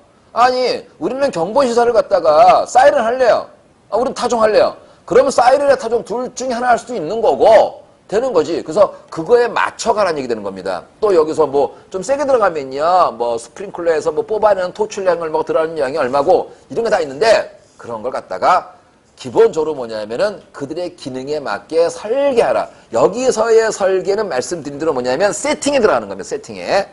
우리는 경보시설을 갖다가 사이렌 할래요. 우리는 타종 할래요. 그러면 사이렌이나 타종 둘 중에 하나 할 수도 있는 거고, 되는 거지. 그래서 그거에 맞춰가라는 얘기 되는 겁니다. 또 여기서 뭐 좀 세게 들어가면요. 뭐 스프링클러에서 뭐 뽑아내는 토출량을 뭐 들어가는 양이 얼마고, 이런 게 다 있는데, 그런 걸 갖다가 기본적으로 뭐냐면은 그들의 기능에 맞게 설계하라. 여기서의 설계는 말씀드린 대로 뭐냐면 세팅에 들어가는 겁니다. 세팅에.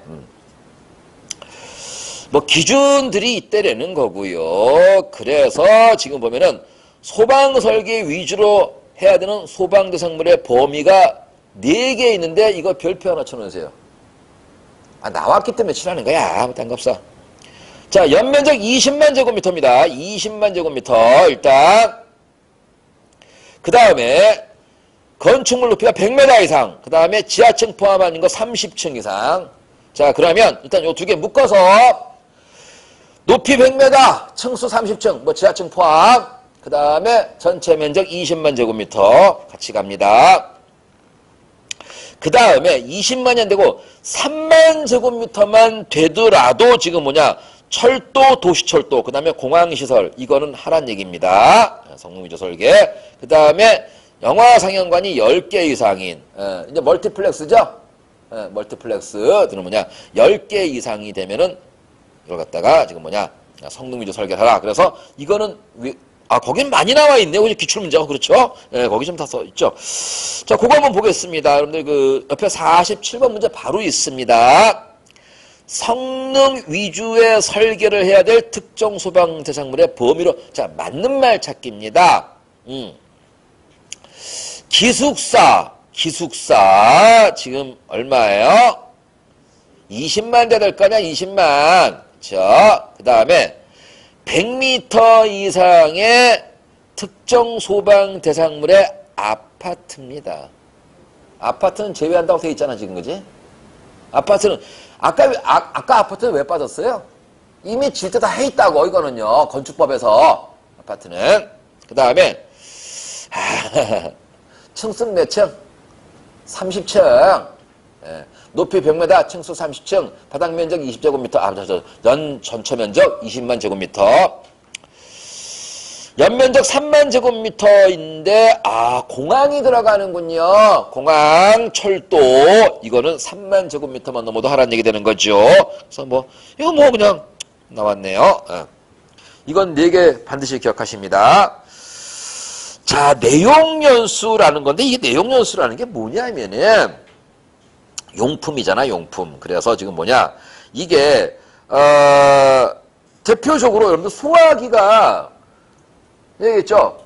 뭐 기준들이 있다라는 거고요. 그래서 지금 보면은 소방 설계 위주로 해야 되는 소방 대상물의 범위가 4개 있는데 이거 별표 하나 쳐놓으세요. 나왔기 때문에 칠하는 거야. 딴 거 없어. 자, 연면적 20만 제곱미터입니다. 20만 제곱미터. 일단 그 다음에 건축물 높이가 100m 이상, 그 다음에 지하층 포함한 거 30층 이상. 자, 그러면 일단 요 두 개 묶어서 높이 100m, 층수 30층, 뭐 지하층 포함, 그 다음에 전체 면적 20만 제곱미터 같이 갑니다. 그 다음에 20만이 안 되고 3만 제곱미터만 되더라도 지금 뭐냐, 철도, 도시철도, 그 다음에 공항시설, 이거는 하란 얘기입니다. 성능위주 설계. 그 다음에 영화 상영관이 10개 이상인, 이제 멀티플렉스죠? 멀티플렉스, 들은 뭐냐, 10개 이상이 되면은, 이걸 갖다가 지금 뭐냐, 성능위주 설계를 하라. 그래서 이거는, 거긴 많이 나와 있네요. 기출문제가, 그렇죠? 거기 좀 다 써 있죠. 자, 그거 한번 보겠습니다. 여러분들 그, 옆에 47번 문제 바로 있습니다. 성능 위주의 설계를 해야 될 특정 소방 대상물의 범위로, 자, 맞는 말 찾기입니다. 기숙사 지금 얼마예요? 20만 대 될 거냐? 20만. 자, 그 다음에 100m 이상의 특정 소방 대상물의 아파트입니다. 아파트는 제외한다고 돼 있잖아, 지금, 그지? 아파트는 아까 아파트는 왜 빠졌어요? 이미 질 때 다 해 있다고, 이거는요. 건축법에서. 아파트는. 그 다음에, 층수는 몇 층? 30층. 높이 100m, 층수 30층, 바닥 면적 20제곱미터, 전체 면적 20만 제곱미터. 연면적 3만 제곱미터인데, 공항이 들어가는군요. 공항, 철도, 이거는 3만 제곱미터만 넘어도 하라는 얘기 되는 거죠. 그래서 이거 그냥 나왔네요. 이건 4개 반드시 기억하십니다. 자, 내용연수라는 건데, 이게 내용연수라는 게 뭐냐면은, 용품이잖아, 용품. 그래서 지금 뭐냐, 이게, 대표적으로 여러분들 소화기가 얘기했죠.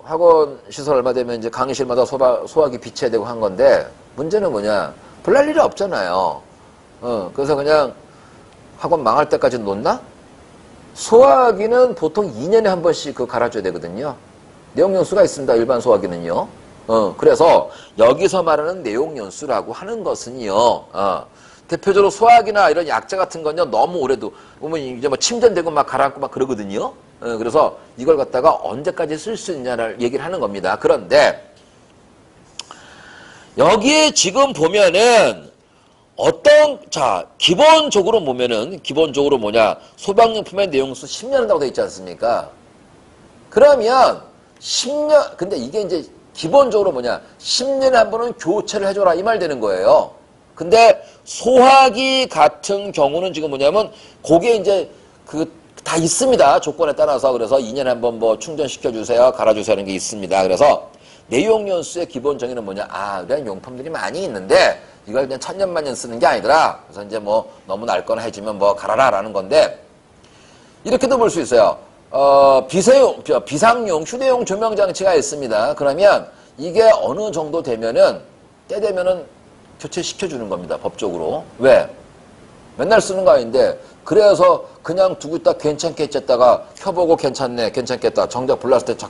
학원 시설 얼마 되면 이제 강의실마다 소화기 비치해야 되고 한 건데 문제는 뭐냐? 별날 일이 없잖아요. 그래서 그냥 학원 망할 때까지 놓나? 소화기는 보통 2년에 한 번씩 그 갈아줘야 되거든요. 내용연수가 있습니다. 일반 소화기는요. 그래서 여기서 말하는 내용연수라고 하는 것은요. 대표적으로 소화기나 이런 약재 같은 건요. 너무 오래도 보면 이제 뭐 침전되고 막 가라앉고 막 그러거든요. 그래서 이걸 갖다가 언제까지 쓸 수 있냐를 얘기를 하는 겁니다. 그런데 여기에 지금 보면은 기본적으로 보면은, 기본적으로 뭐냐, 소방용품의 내용수 10년 한다고 되어 있지 않습니까? 그러면 10년, 근데 이게 이제 기본적으로 뭐냐, 10년에 한 번은 교체를 해줘라, 이 말 되는 거예요. 근데 소화기 같은 경우는 지금 뭐냐면, 그게 이제 다 있습니다. 조건에 따라서. 그래서 2년에 한 번 뭐 충전시켜주세요, 갈아주세요 하는 게 있습니다. 그래서 내용연수의 기본 정의는 뭐냐, 이런 용품들이 많이 있는데, 이걸 그냥 천년만년 쓰는 게 아니더라. 그래서 이제 뭐 너무 낡거나 해지면 뭐 갈아라 라는 건데, 이렇게도 볼 수 있어요. 비상용, 휴대용 조명장치가 있습니다. 그러면 이게 어느 정도 되면은, 때 되면은 교체시켜주는 겁니다. 법적으로. 왜? 맨날 쓰는 거 아닌데, 그래서 그냥 두고 있다 괜찮게 했다가 켜보고 괜찮네, 괜찮겠다. 정작 불났을 때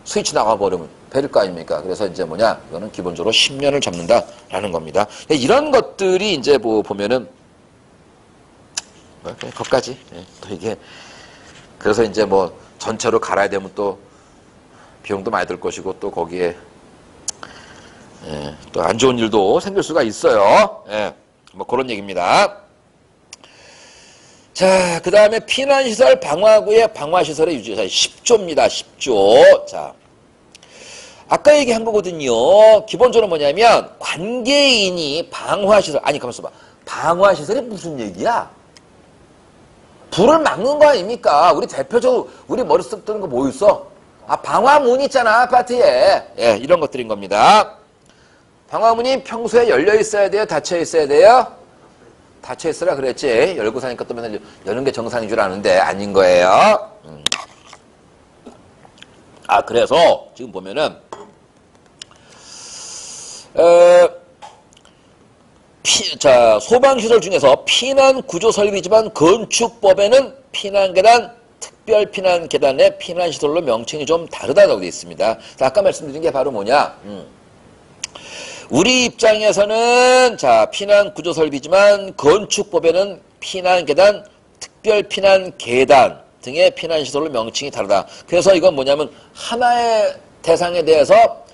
스위치 나가버리면 베릴 거 아닙니까? 그래서 이제 뭐냐, 이거는 기본적으로 10년을 잡는다라는 겁니다. 이런 것들이 이제 뭐 보면은, 그냥 거기까지. 또 이게, 그래서 이제 뭐 전체로 갈아야 되면 또 비용도 많이 들 것이고 또 거기에, 또 안 좋은 일도 생길 수가 있어요. 뭐 그런 얘기입니다. 자, 그 다음에 피난시설 방화구의 방화시설의 유지. 10조입니다. 10조. 자, 아까 얘기한 거거든요. 기본적으로 뭐냐면, 관계인이 방화시설, 가만있어 봐. 방화시설이 무슨 얘기야? 불을 막는 거 아닙니까? 우리 대표적으로, 우리 머릿속 드는 거 뭐 있어? 방화문 있잖아, 아파트에. 이런 것들인 겁니다. 방화문이 평소에 열려 있어야 돼요? 닫혀 있어야 돼요? 닫혀 있으라 그랬지. 열고 사니까 또 맨날 여는 게 정상인 줄 아는데 아닌 거예요. 그래서 지금 보면은 소방시설 중에서 피난구조 설비지만 건축법에는 피난계단, 특별피난계단의 피난시설로 명칭이 좀 다르다고 되어 있습니다. 아까 말씀드린 게 바로 뭐냐, 우리 입장에서는 피난구조 설비지만 건축법에는 피난계단, 특별피난계단 등의 피난시설로 명칭이 다르다. 그래서 이건 뭐냐면 하나의 대상에 대해서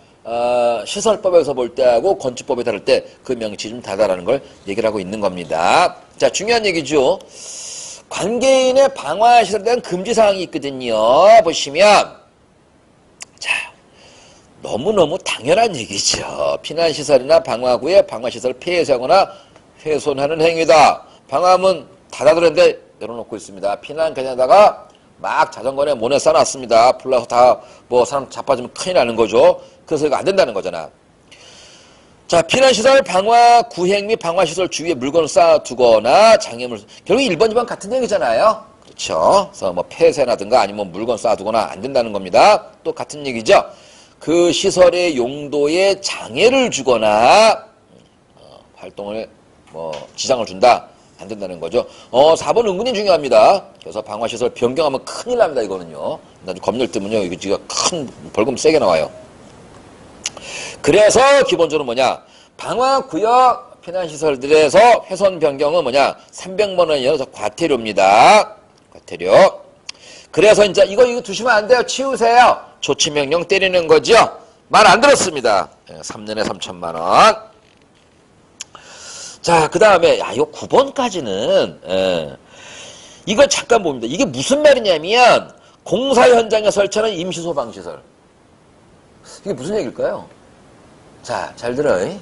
시설법에서 볼 때하고 건축법에 다를 때 그 명칭이 좀 다르다는 걸 얘기를 하고 있는 겁니다. 자, 중요한 얘기죠. 관계인의 방화시설에 대한 금지사항이 있거든요. 보시면, 너무너무 당연한 얘기죠. 피난시설이나 방화구에 방화시설 폐쇄하거나 훼손하는 행위다. 방화문 닫아두는데 열어놓고 있습니다. 피난계단에다가 막 자전거에 모내 쌓아놨습니다. 불나서 다 사람 자빠지면 큰일 나는 거죠. 그래서 이거 안 된다는 거잖아. 자, 피난시설 방화구행 및 방화시설 주위에 물건을 쌓아두거나 장애물, 결국 1번, 2번 같은 얘기잖아요. 그렇죠. 그래서 뭐 폐쇄라든가 아니면 물건 쌓아두거나 안 된다는 겁니다. 또 같은 얘기죠. 그 시설의 용도에 장애를 주거나 활동을 지장을 준다. 안 된다는 거죠. 4번 은근히 중요합니다. 그래서 방화시설 변경하면 큰일 납니다. 이거는요. 나중에 검열 뜨면요. 이거 지금 큰 벌금 세게 나와요. 그래서 기본적으로 뭐냐. 방화구역 피난시설들에서 훼손 변경은 뭐냐. 300만 원이어서 과태료입니다. 과태료. 그래서 이제 이거 두시면 안 돼요. 치우세요. 조치명령 때리는 거죠. 말 안 들었습니다. 3년에 3천만 원. 자, 그 다음에 이거 9번까지는 이거 잠깐 봅니다. 이게 무슨 말이냐면 공사 현장에 설치하는 임시소방시설. 이게 무슨 얘기일까요? 자, 잘 들어요.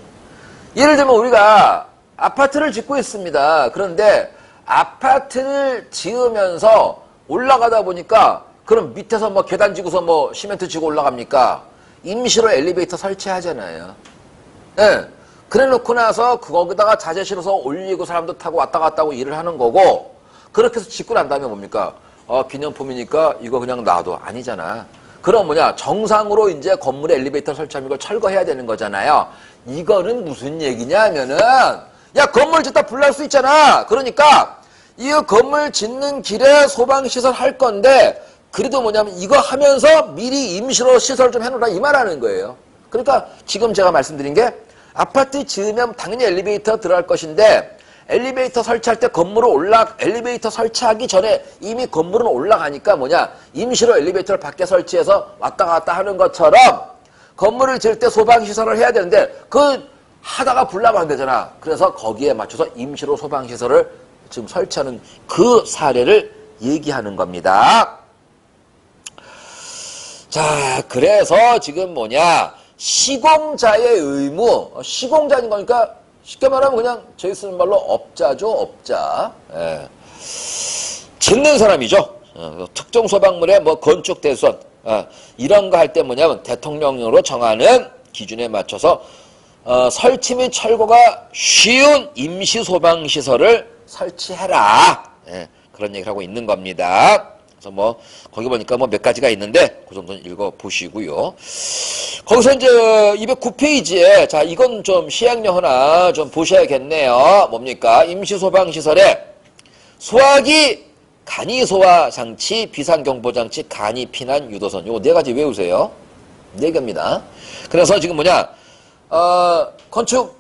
예를 들면 우리가 아파트를 짓고 있습니다. 그런데 아파트를 지으면서 올라가다 보니까 그럼 밑에서 계단 지고서 시멘트 지고 올라갑니까? 임시로 엘리베이터 설치하잖아요. 그래 놓고 나서 거기다가 자재 실어서 올리고 사람도 타고 왔다 갔다 하고 일을 하는 거고, 그렇게 해서 짓고 난 다음에 뭡니까? 기념품이니까 이거 그냥 놔둬. 아니잖아. 그럼 뭐냐? 정상으로 이제 건물에 엘리베이터 설치하면 이걸 철거해야 되는 거잖아요. 이거는 무슨 얘기냐 하면은, 야, 건물 짓다 불날 수 있잖아. 그러니까, 이 건물 짓는 길에 소방시설 할 건데, 그래도 뭐냐면 이거 하면서 미리 임시로 시설 좀 해놓으라 이 말하는 거예요. 그러니까 지금 제가 말씀드린 게 아파트 지으면 당연히 엘리베이터 들어갈 것인데 엘리베이터 설치할 때 엘리베이터 설치하기 전에 이미 건물은 올라가니까 뭐냐 임시로 엘리베이터를 밖에 설치해서 왔다 갔다 하는 것처럼 건물을 지을 때 소방시설을 해야 되는데 그 하다가 불나면 안 되잖아. 그래서 거기에 맞춰서 임시로 소방시설을 지금 설치하는 그 사례를 얘기하는 겁니다. 자, 그래서 지금 뭐냐, 시공자의 의무, 시공자인 거니까 쉽게 말하면 그냥 저희 쓰는 말로 업자죠, 업자. 예. 짓는 사람이죠. 특정 소방물의 뭐 건축 대선, 이런 거 할 때 뭐냐면 대통령령으로 정하는 기준에 맞춰서 설치 및 철거가 쉬운 임시 소방시설을 설치해라. 예, 그런 얘기를 하고 있는 겁니다. 그래서 뭐 거기 보니까 뭐 몇 가지가 있는데 그 정도는 읽어 보시고요. 거기서 이제 209페이지에 자 이건 좀 시행령 하나 좀 보셔야겠네요. 뭡니까? 임시 소방 시설에 소화기, 간이 소화 장치, 비상경보 장치, 간이 피난 유도선 요 네 가지 외우세요. 네 개입니다. 그래서 지금 뭐냐? 건축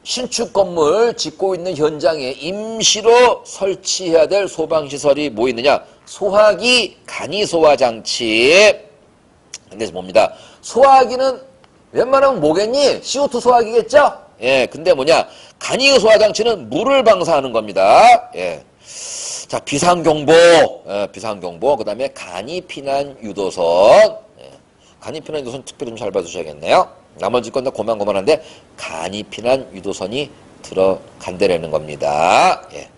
신축 건물 짓고 있는 현장에 임시로 설치해야 될 소방시설이 뭐 있느냐? 소화기, 간이 소화 장치. 근데 뭡니다. 소화기는 웬만하면 뭐겠니? CO2 소화기겠죠? 예, 근데 뭐냐? 간이 소화 장치는 물을 방사하는 겁니다. 예. 자, 비상경보, 비상경보. 그 다음에 간이 피난 유도선. 예. 간이 피난 유도선 특별히 좀 잘 봐주셔야겠네요. 나머지 건 다 고만고만한데 간이 피난 유도선이 들어간다라는 겁니다. 예.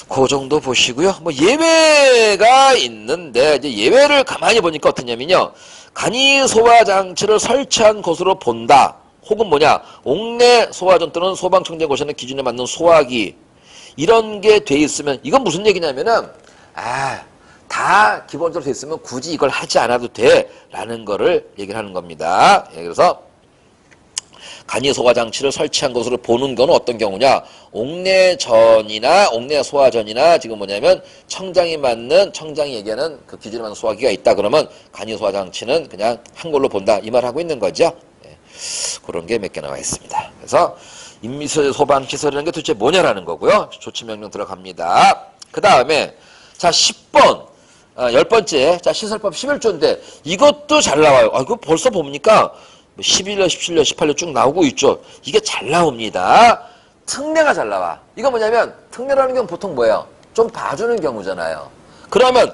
그 정도 보시고요. 뭐 예외가 있는데 이제 예외를 가만히 보니까 어떠냐면요. 간이 소화 장치를 설치한 것으로 본다. 혹은 뭐냐? 옥내 소화전 또는 소방청정 고시하는 기준에 맞는 소화기 이런 게 돼 있으면 이건 무슨 얘기냐면은 다 기본적으로 돼 있으면 굳이 이걸 하지 않아도 돼라는 거를 얘기를 하는 겁니다. 예, 그래서 간이 소화 장치를 설치한 것으로 보는 건 어떤 경우냐? 옥내전이나 옥내 소화전이나 지금 뭐냐면 청장이 얘기하는 그 기준에 맞는 소화기가 있다 그러면 간이 소화 장치는 그냥 한 걸로 본다 이 말 하고 있는 거죠. 예, 그런 게 몇 개 나와 있습니다. 그래서 임시 소방 시설이라는 게 도대체 뭐냐라는 거고요. 조치 명령 들어갑니다. 그 다음에 자 10번 10번째 자 시설법 11조인데 이것도 잘 나와요. 이거 벌써 봅니까? 11년, 17년, 18년 쭉 나오고 있죠. 이게 잘 나옵니다. 특례가 잘 나와. 이거 뭐냐면 특례라는 경우 보통 뭐예요? 좀 봐주는 경우잖아요. 그러면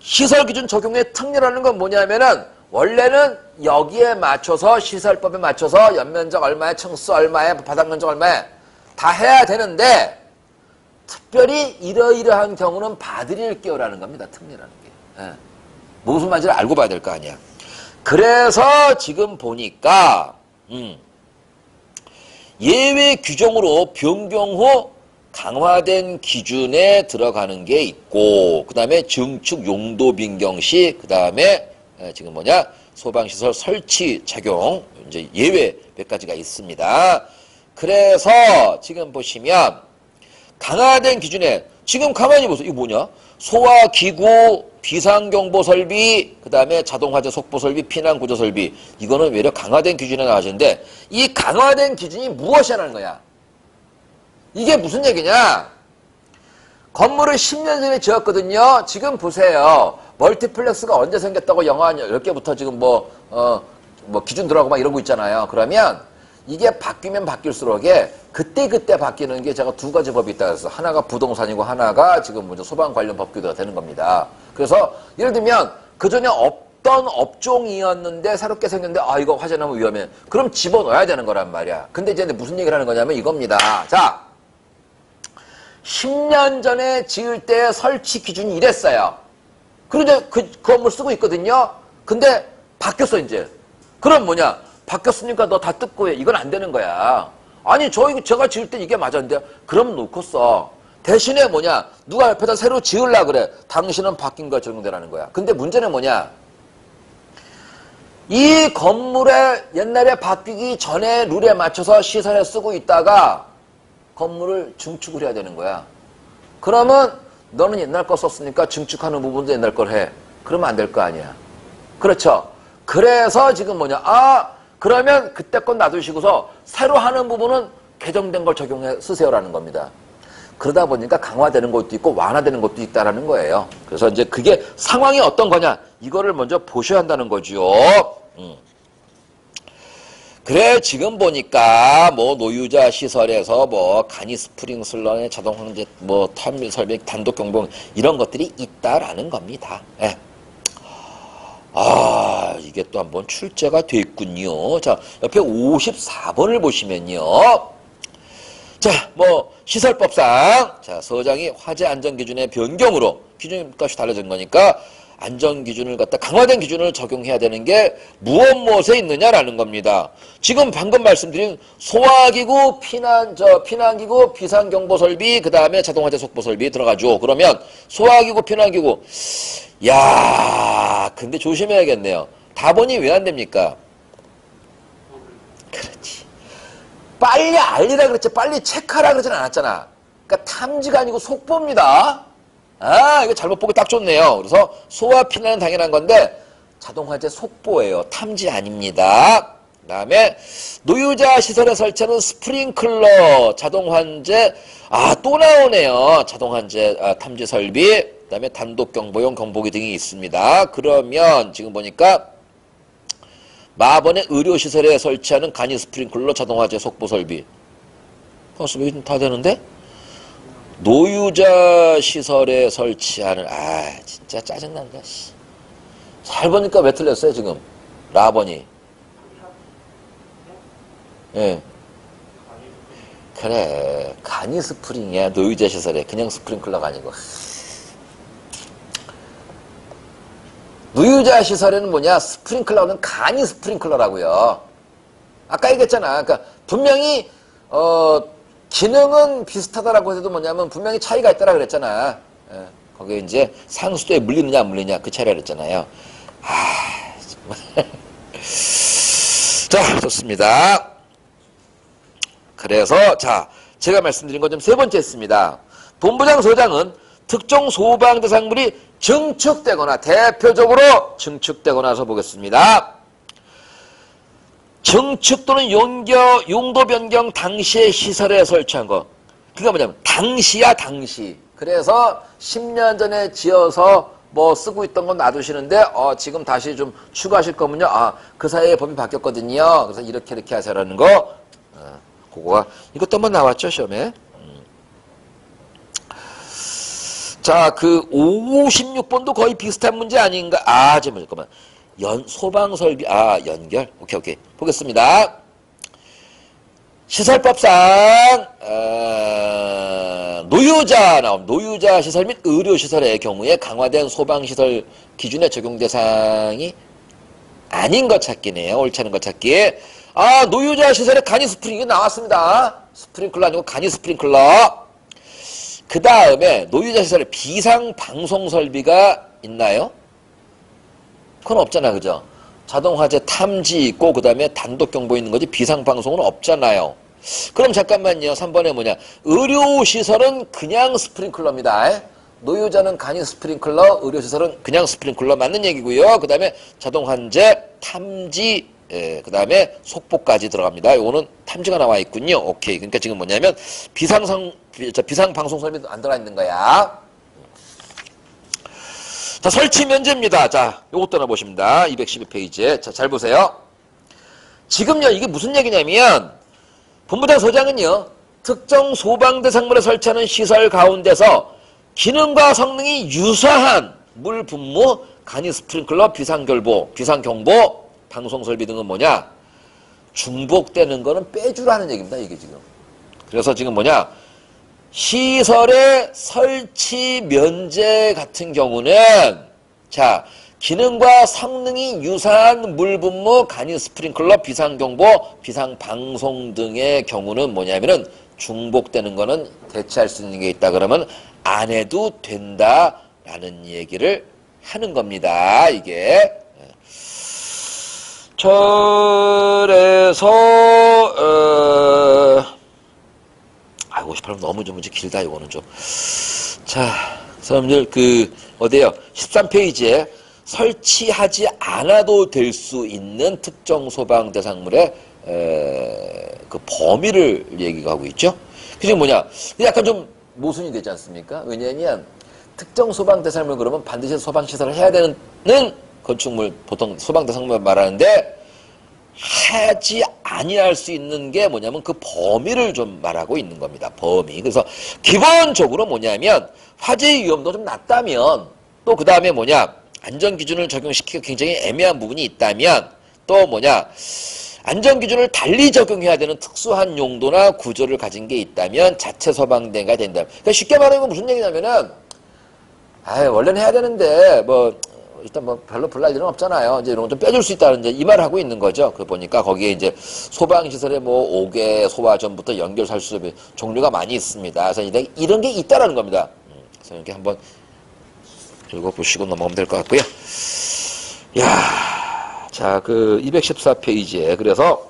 시설기준 적용의 특례라는 건 뭐냐면은 원래는 여기에 맞춰서 시설법에 맞춰서 연면적 얼마에 층수 얼마에 바닥면적 얼마에 다 해야 되는데 특별히 이러이러한 경우는 봐드릴게요라는 겁니다. 특례라는 게. 예. 무슨 말인지를 알고 봐야 될 거 아니야. 그래서 지금 보니까 예외 규정으로 변경 후 강화된 기준에 들어가는 게 있고 그 다음에 증축 용도 변경 시 그 다음에 지금 뭐냐 소방시설 설치 작용 이제 예외 몇 가지가 있습니다. 그래서 지금 보시면 강화된 기준에 지금 가만히 보세요. 이거 뭐냐? 소화기구, 비상경보 설비, 그 다음에 자동화재 속보 설비, 피난구조 설비. 이거는 외려 강화된 기준에 나와지는데 이 강화된 기준이 무엇이라는 거야? 이게 무슨 얘기냐? 건물을 10년 전에 지었거든요. 지금 보세요. 멀티플렉스가 언제 생겼다고 영화 10개부터 지금 뭐 기준 들어가고 막 이런 거 있잖아요. 그러면 이게 바뀌면 바뀔수록에 그때 바뀌는 게 제가 두 가지 법이 있다 그래서 하나가 부동산이고 하나가 지금 먼저 소방 관련 법규가 되는 겁니다. 그래서 예를 들면 그전에 없던 업종이었는데 새롭게 생겼는데 이거 화재 나면 위험해. 그럼 집어넣어야 되는 거란 말이야. 근데 이제 무슨 얘기를 하는 거냐면 이겁니다. 자, 10년 전에 지을 때 설치 기준이 이랬어요. 그런데 그 건물 쓰고 있거든요. 근데 바뀌었어 이제. 그럼 뭐냐? 바뀌었으니까 너 다 뜯고 해. 이건 안 되는 거야. 아니 제가 지을 때 이게 맞았는데 그럼 놓고 써. 대신에 뭐냐? 누가 옆에다 새로 지으려 그래. 당신은 바뀐 거 적용되라는 거야. 근데 문제는 뭐냐? 이 건물에 옛날에 바뀌기 전에 룰에 맞춰서 시설에 쓰고 있다가 건물을 증축을 해야 되는 거야. 그러면 너는 옛날 거 썼으니까 증축하는 부분도 옛날 걸 해. 그러면 안 될 거 아니야. 그렇죠? 그래서 지금 뭐냐? 아, 그러면 그때 건 놔두시고서 새로 하는 부분은 개정된 걸 적용해 쓰세요라는 겁니다. 그러다 보니까 강화되는 것도 있고 완화되는 것도 있다라는 거예요. 그래서 이제 그게 상황이 어떤 거냐? 이거를 먼저 보셔야 한다는 거죠. 그래 지금 보니까 뭐 노유자 시설에서 뭐 간이 스프링 슬런의 자동 황제 뭐 텀밀 설비 단독 경보 이런 것들이 있다라는 겁니다. 예. 아 이게 또 한번 출제가 됐군요. 자 옆에 54번을 보시면요. 자 뭐 시설법상 자 서장이 화재 안전 기준의 변경으로 기준값이 달라진 거니까 안전 기준을 갖다 강화된 기준을 적용해야 되는 게 무엇에 있느냐라는 겁니다. 지금 방금 말씀드린 소화기구, 피난기구, 비상경보 설비, 그 다음에 자동화재 속보 설비 들어가죠. 그러면 소화기구, 피난기구. 야, 근데 조심해야겠네요. 답원이 왜 안 됩니까? 그렇지. 빨리 알리라 그랬지, 빨리 체크하라 그러진 않았잖아. 그러니까 탐지가 아니고 속보입니다. 아, 이거 잘못 보기 딱 좋네요. 그래서 소와 피난은 당연한 건데 자동화재 속보예요. 탐지 아닙니다. 그 다음에 노유자 시설에 설치하는 스프링클러 자동환제 또 나오네요. 자동환제 탐지 설비 그 다음에 단독경보용 경보기 등이 있습니다. 그러면 지금 보니까 마번의 의료시설에 설치하는 간이 스프링클러 자동화재 속보 설비 여기 다 되는데? 노유자 시설에 설치하는 진짜 짜증난다. 씨. 잘 보니까 왜 틀렸어요 지금 라번이. 예. 그래 간이 스프링이야. 노유자 시설에 그냥 스프링클러가 아니고. 노유자 시설에는 뭐냐 스프링클러는 간이 스프링클러라고요. 아까 얘기했잖아. 그러니까 분명히 기능은 비슷하다라고 해도 뭐냐면 분명히 차이가 있다라 그랬잖아. 거기에 이제 상수도에 물리느냐 안 물리느냐 그 차이라 그랬잖아요. 정말. 자, 좋습니다. 그래서 자, 제가 말씀드린 것 좀 세 번째 했습니다. 본부장 소장은 특정 소방 대상물이 증축되거나 대표적으로 증축되거나서 보겠습니다. 증축 또는 용도 변경 당시의 시설에 설치한 거. 그게 뭐냐면 당시야 당시. 그래서 10년 전에 지어서 뭐 쓰고 있던 건 놔두시는데 지금 다시 좀 추가하실 거면요. 그 사이에 법이 바뀌었거든요. 그래서 이렇게 하세요라는 거. 그거가 이것도 한번 나왔죠 시험에. 자, 그 56번도 거의 비슷한 문제 아닌가? 잠깐만. 소방설비, 연결. 오케이. 보겠습니다. 시설법상, 노유자 시설 및 의료시설의 경우에 강화된 소방시설 기준의 적용 대상이 아닌 것 찾기네요. 옳지 않은 것 찾기. 노유자 시설에 간이 스프링이 나왔습니다. 스프링클러 아니고 간이 스프링클러. 그 다음에 노유자 시설에 비상방송 설비가 있나요? 그건 없잖아, 그죠? 자동화재 탐지 있고 그 다음에 단독경보 있는 거지 비상방송은 없잖아요. 그럼 잠깐만요. 3번에 뭐냐? 의료시설은 그냥 스프링클러입니다. 노유자는 간이 스프링클러, 의료시설은 그냥 스프링클러 맞는 얘기고요. 그 다음에 자동환재, 탐지, 그 다음에 속보까지 들어갑니다. 요거는 탐지가 나와 있군요. 오케이. 그러니까 지금 뭐냐면 비상방송 설비도 안 들어가 있는 거야. 자, 설치 면제입니다. 자, 요것도 하나 보십니다. 212페이지에. 자, 잘 보세요. 지금요, 이게 무슨 얘기냐면, 본부장 소장은요, 특정 소방 대상물에 설치하는 시설 가운데서 기능과 성능이 유사한 물 분무, 간이 스프링클러, 비상경보, 방송 설비 등은 뭐냐? 중복되는 거는 빼주라는 얘기입니다. 이게 지금. 그래서 지금 뭐냐? 시설의 설치 면제 같은 경우는 자 기능과 성능이 유사한 물 분무, 간이 스프링클러, 비상경보, 비상방송 등의 경우는 뭐냐면은 중복되는 거는 대체할 수 있는 게 있다 그러면 안 해도 된다라는 얘기를 하는 겁니다. 이게. 그래서 아이고 58분 너무 좀 길다 이거는 좀. 자, 여러분들 어디에요? 13페이지에 설치하지 않아도 될 수 있는 특정 소방 대상물의 그 범위를 얘기하고 있죠. 그게 뭐냐? 약간 좀 모순이 되지 않습니까? 왜냐하면 특정 소방 대상물 그러면 반드시 소방 시설을 해야 되는 건축물 보통 소방 대상물 말하는데 하지 아니할 수 있는 게 뭐냐면 그 범위를 좀 말하고 있는 겁니다. 범위. 그래서 기본적으로 뭐냐면 화재 위험도 좀 낮다면 또 그 다음에 뭐냐 안전기준을 적용시키기 굉장히 애매한 부분이 있다면 또 뭐냐 안전기준을 달리 적용해야 되는 특수한 용도나 구조를 가진 게 있다면 자체 소방대가 된다. 그러니까 쉽게 말하면 무슨 얘기냐면은 원래는 해야 되는데 일단 별로 불날 일은 없잖아요. 이제 이런 거 좀 빼줄 수 있다는 이제 이 말을 하고 있는 거죠. 그 보니까 거기에 이제 소방시설에 5개 소화전부터 연결살수비 종류가 많이 있습니다. 그래서 이런 게 있다라는 겁니다. 그래서 이렇게 한번 읽어보시고 넘어가면 될 것 같고요. 자, 214페이지에 그래서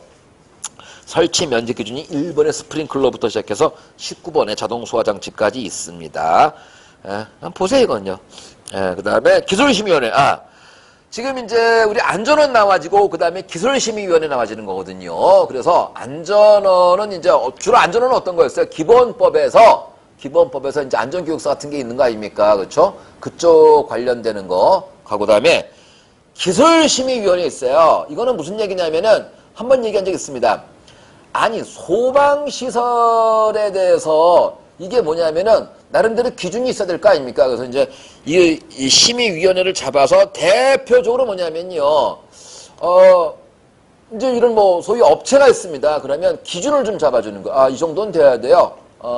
설치 면적 기준이 1번의 스프링클러부터 시작해서 19번의 자동 소화 장치까지 있습니다. 한번 보세요, 이건요. 그 다음에 기술심의위원회. 지금 이제 우리 안전원 나와지고 그 다음에 기술심의위원회 나와지는 거거든요. 그래서 안전원은 이제 주로 안전원은 어떤 거였어요? 기본법에서 이제 안전교육서 같은 게 있는 거 아닙니까? 그렇죠? 그쪽 관련되는 거. 그 다음에 기술심의위원회 있어요. 이거는 무슨 얘기냐면은 한번 얘기한 적 있습니다. 아니 소방시설에 대해서 이게 뭐냐면은 나름대로 기준이 있어야 될 거 아닙니까? 그래서 이제 이 심의위원회를 잡아서 대표적으로 뭐냐면요. 이제 이런 소위 업체가 있습니다. 그러면 기준을 좀 잡아주는 거. 이 정도는 돼야 돼요.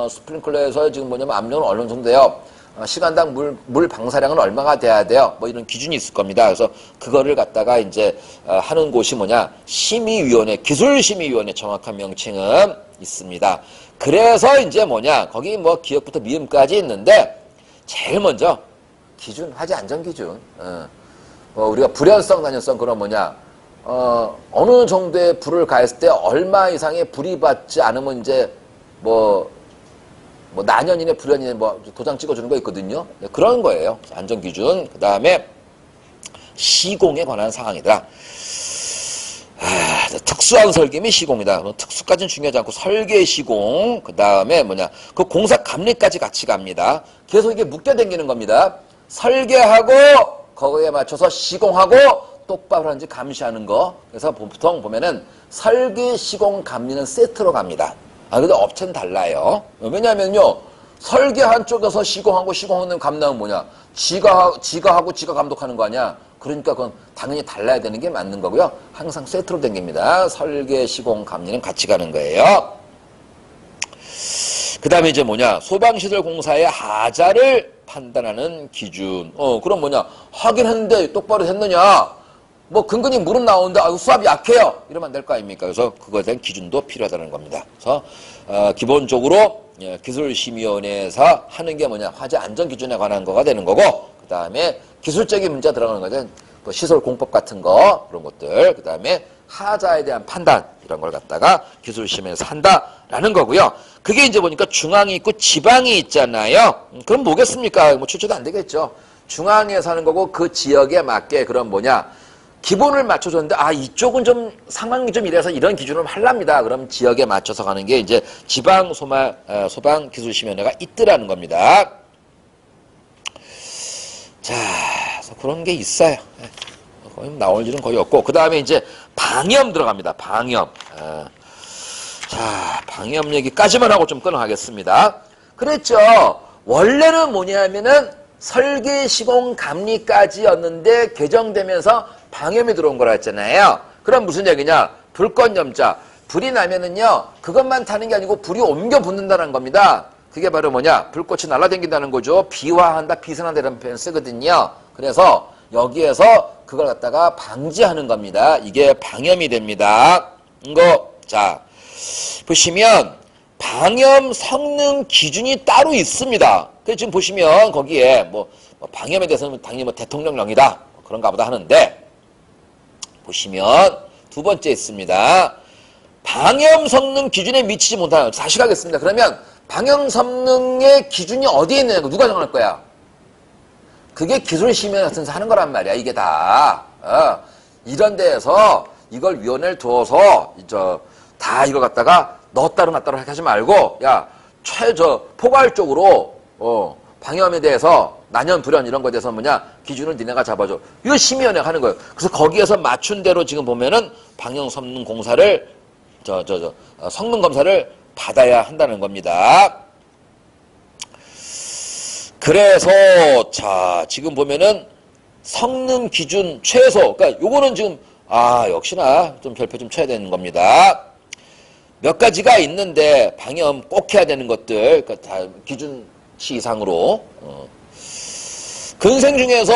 스프링클러에서 지금 뭐냐면 압력은 어느 정도 돼요. 시간당 물 방사량은 얼마가 돼야 돼요. 이런 기준이 있을 겁니다. 그래서 그거를 갖다가 이제 하는 곳이 뭐냐? 심의위원회, 기술심의위원회 정확한 명칭은 있습니다. 그래서 이제 뭐냐? 거기 기업부터 미음까지 있는데 제일 먼저 기준, 화재 안전 기준. 우리가 불연성, 단연성 그런 뭐냐? 어느 정도의 불을 가했을 때 얼마 이상의 불이 받지 않으면 이제 난연이네 불연이네 도장 찍어주는 거 있거든요. 그런 거예요. 안전기준. 그 다음에 시공에 관한 사항이다. 특수한 설계 및 시공이다. 특수까지는 중요하지 않고 설계 시공. 그 다음에 그 공사 감리까지 같이 갑니다. 계속 이게 묶여 당기는 겁니다. 설계하고 거기에 맞춰서 시공하고 똑바로 하는지 감시하는 거. 그래서 보통 보면은 설계, 시공, 감리는 세트로 갑니다. 근데 업체는 달라요. 왜냐면요, 설계한 쪽에서 시공하고 시공하는 감독은 뭐냐? 지가 하고 지가 감독하는 거 아니야? 그러니까 그건 당연히 달라야 되는 게 맞는 거고요. 항상 세트로 댕깁니다. 설계, 시공, 감리는 같이 가는 거예요. 그 다음에 이제 소방시설 공사의 하자를 판단하는 기준. 그럼 확인했는데 똑바로 했느냐? 근근히 물은 나오는데 수압이 약해요. 이러면 안 될 거 아닙니까? 그래서 그거에 대한 기준도 필요하다는 겁니다. 그래서 기본적으로 기술심의위원회에서 하는 게 화재 안전 기준에 관한 거가 되는 거고, 그 다음에 기술적인 문제 들어가는 거는 시설 공법 같은 거 그런 것들, 그 다음에 하자에 대한 판단 이런 걸 갖다가 기술심의에서 한다라는 거고요. 그게 이제 보니까 중앙이 있고 지방이 있잖아요. 그럼 뭐겠습니까? 출제도 안 되겠죠. 중앙에서 하는 거고 그 지역에 맞게 그런 기본을 맞춰줬는데 이쪽은 좀 상황이 좀 이래서 이런 기준을 하랍니다. 그럼 지역에 맞춰서 가는 게 이제 지방 소방 기술심의위원회가 있더라는 겁니다. 자, 그래서 그런 게 있어요. 거의 나올 일은 거의 없고, 그 다음에 이제 방염 들어갑니다. 방염. 자, 방염 얘기까지만 하고 좀 끊어가겠습니다. 그랬죠. 원래는 뭐냐면은 설계, 시공, 감리까지였는데 개정되면서 방염이 들어온 거라 했잖아요. 그럼 무슨 얘기냐? 불꽃염자. 불이 나면은요, 그것만 타는 게 아니고 불이 옮겨 붙는다는 겁니다. 그게 바로 불꽃이 날아다닌다는 거죠. 비화한다, 비선한다 이런 표현 쓰거든요. 그래서 여기에서 그걸 갖다가 방지하는 겁니다. 이게 방염이 됩니다. 자, 보시면 방염 성능 기준이 따로 있습니다. 그래서 지금 보시면 거기에 뭐 방염에 대해서는 당연히 뭐 대통령령이다 그런가 보다 하는데 보시면 두 번째 있습니다. 방염 성능 기준에 미치지 못하는 다시 가겠습니다. 그러면 방염 성능의 기준이 어디에 있느냐 누가 정할 거야? 그게 기술심의 같은 하는 거란 말이야. 이게 다 이런 데에서 이걸 위원회를 두어서 다 이걸 갖다가 넣었다로 놨다로 하지 말고 야 포괄적으로 방염에 대해서 난연 불연 이런 거에 대해서 뭐냐 기준을 니네가 잡아줘. 이거 심의위원회가 하는 거예요. 그래서 거기에서 맞춘 대로 지금 보면은 방염 성능 공사를 성능 검사를 받아야 한다는 겁니다. 그래서 자 지금 보면은 성능 기준 최소 그러니까 요거는 지금 역시나 좀 별표 좀 쳐야 되는 겁니다. 몇 가지가 있는데 방염 꼭 해야 되는 것들 그러니까 다 기준치 이상으로 근생 중에서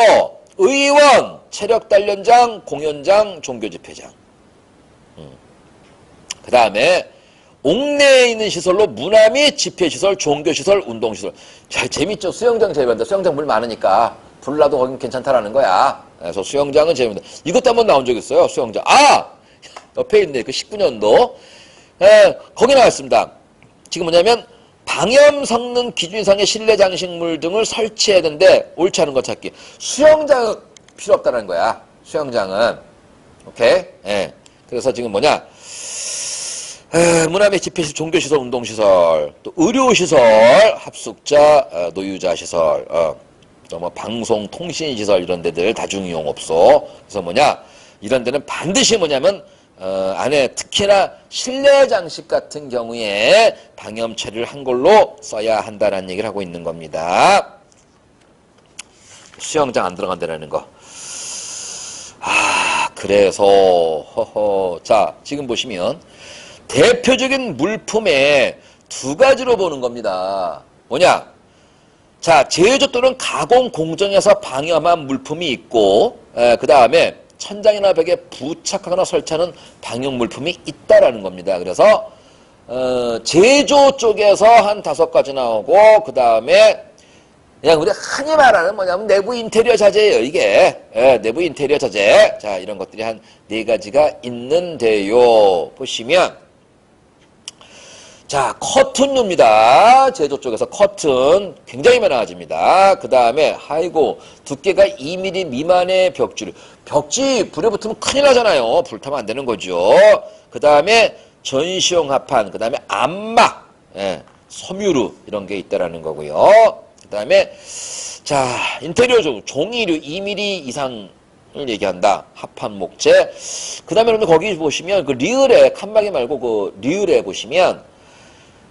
의원, 체력단련장, 공연장, 종교집회장 그 다음에 옥내에 있는 시설로 문화 및 집회시설, 종교시설, 운동시설. 자, 재밌죠? 수영장 제외한다. 수영장 물 많으니까 불나도 거긴 괜찮다라는 거야. 그래서 수영장은 제외한다. 이것도 한번 나온 적 있어요. 수영장. 옆에 있네. 그 19년도. 거기 나왔습니다. 지금 뭐냐면 방염 성능 기준 이상의 실내 장식물 등을 설치해야 되는데 옳지 않은 거 찾기. 수영장은 필요 없다는 거야. 수영장은. 오케이? 그래서 지금 뭐냐? 문화 및 집회시설, 종교시설, 운동시설, 또 의료시설, 합숙자, 노유자시설, 또 뭐 방송, 통신시설 이런 데들 다중이용업소. 그래서 뭐냐? 이런 데는 반드시 뭐냐면 안에 특히나 실내 장식 같은 경우에 방염 처리를 한 걸로 써야 한다는 얘기를 하고 있는 겁니다. 수영장 안 들어간다는 거. 그래서 자 지금 보시면 대표적인 물품에 두 가지로 보는 겁니다. 뭐냐? 자, 제조 또는 가공 공정에서 방염한 물품이 있고, 그 다음에 천장이나 벽에 부착하거나 설치하는 방역 물품이 있다라는 겁니다. 그래서 제조 쪽에서 한 5가지 나오고, 그 다음에 그냥 우리 흔히 말하는 뭐냐면 내부 인테리어 자재예요. 이게 내부 인테리어 자재. 자, 이런 것들이 한 4가지가 있는데요. 보시면. 자, 커튼류입니다. 제조 쪽에서 커튼 굉장히 많아집니다. 그 다음에 두께가 2mm 미만의 벽지. 벽지 불에 붙으면 큰일 나잖아요. 불타면 안 되는 거죠. 그 다음에 전시용 합판, 그 다음에 암막, 섬유류 이런 게 있다라는 거고요. 그 다음에 자 인테리어 종이류 2mm 이상 을 얘기한다. 합판 목재. 그 다음에 여러분들 거기 보시면 그 리을에 칸막이 말고 그 리을에 보시면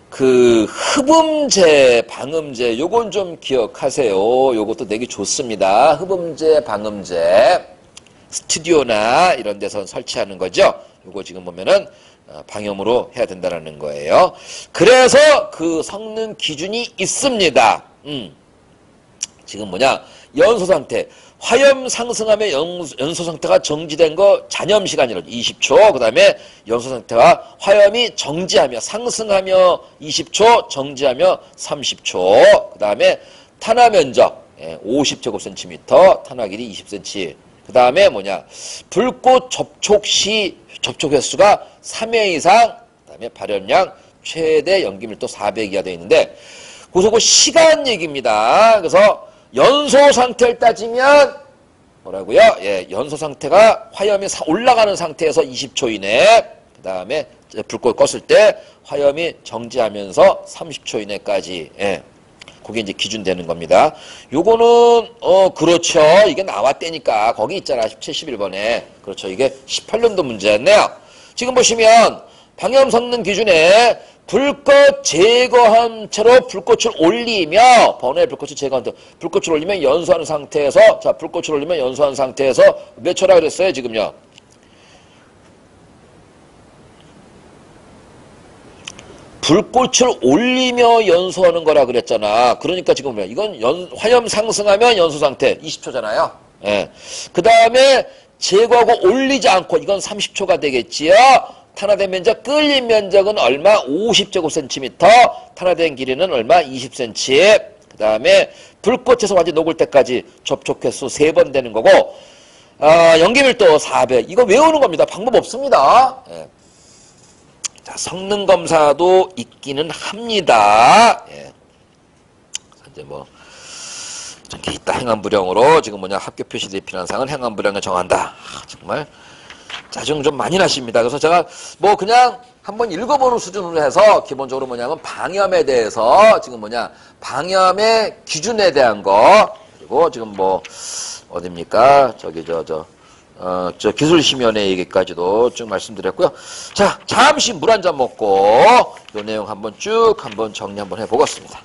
그 흡음재, 방음재 요건 좀 기억하세요. 요것도 되게 좋습니다. 흡음재, 방음재 스튜디오나 이런 데서 설치하는 거죠. 요거 지금 보면은 방염으로 해야 된다는 거예요. 그래서 그 성능 기준이 있습니다. 지금 뭐냐? 연소 상태. 화염 상승하며 연소 상태가 정지된 거 잔염 시간이라고 20초. 그 다음에 연소 상태가 화염이 정지하며 상승하며 20초, 정지하며 30초. 그 다음에 탄화 면적 50제곱센티미터, 탄화 길이 20cm. 그 다음에 뭐냐? 불꽃 접촉 시 접촉 횟수가 3회 이상. 그 다음에 발열량 최대 연기 밀도 400 이하 되어 있는데 그래서 시간 얘기입니다. 그래서 연소 상태를 따지면 뭐라고요? 연소 상태가 화염이 올라가는 상태에서 20초 이내. 그 다음에 불꽃 껐을 때 화염이 정지하면서 30초 이내까지. 그게 이제 기준 되는 겁니다. 요거는 그렇죠. 이게 나왔다니까. 거기 있잖아. 71번에. 그렇죠. 이게 18년도 문제였네요. 지금 보시면 방염 성능 기준에 불꽃 제거한 채로 불꽃을 올리며 번호의 불꽃을 제거한 채로 불꽃을 올리면 연소하는 상태에서 자 불꽃을 올리면 연소한 상태에서 몇 초라 그랬어요 지금요? 불꽃을 올리며 연소하는 거라 그랬잖아. 그러니까 지금 이건 화염 상승하면 연소 상태 20초잖아요. 그 다음에 제거하고 올리지 않고 이건 30초가 되겠지요. 탄화된 면적, 끌린 면적은 얼마? 50제곱센티미터. 탄화된 길이는 얼마? 20cm. 그 다음에 불꽃에서 완전 녹을 때까지 접촉 횟수 3번 되는 거고, 연기밀도 400. 이거 외우는 겁니다. 방법 없습니다. 예. 자, 성능 검사도 있기는 합니다. 예. 이제 뭐, 이렇게 있다. 행안부령으로 지금 뭐냐 합격 표시 대필한 사항은 행안부령에 정한다. 정말 짜증 좀 많이 나십니다. 그래서 제가 뭐 그냥 한번 읽어보는 수준으로 해서 기본적으로 뭐냐면 방염에 대해서 지금 뭐냐 방염의 기준에 대한 거 그리고 지금 뭐 어딥니까 저기 저 기술심의원회 얘기까지도 쭉 말씀드렸고요. 자, 잠시 물 한 잔 먹고 이 내용 한번 쭉 한번 정리 한번 해보겠습니다.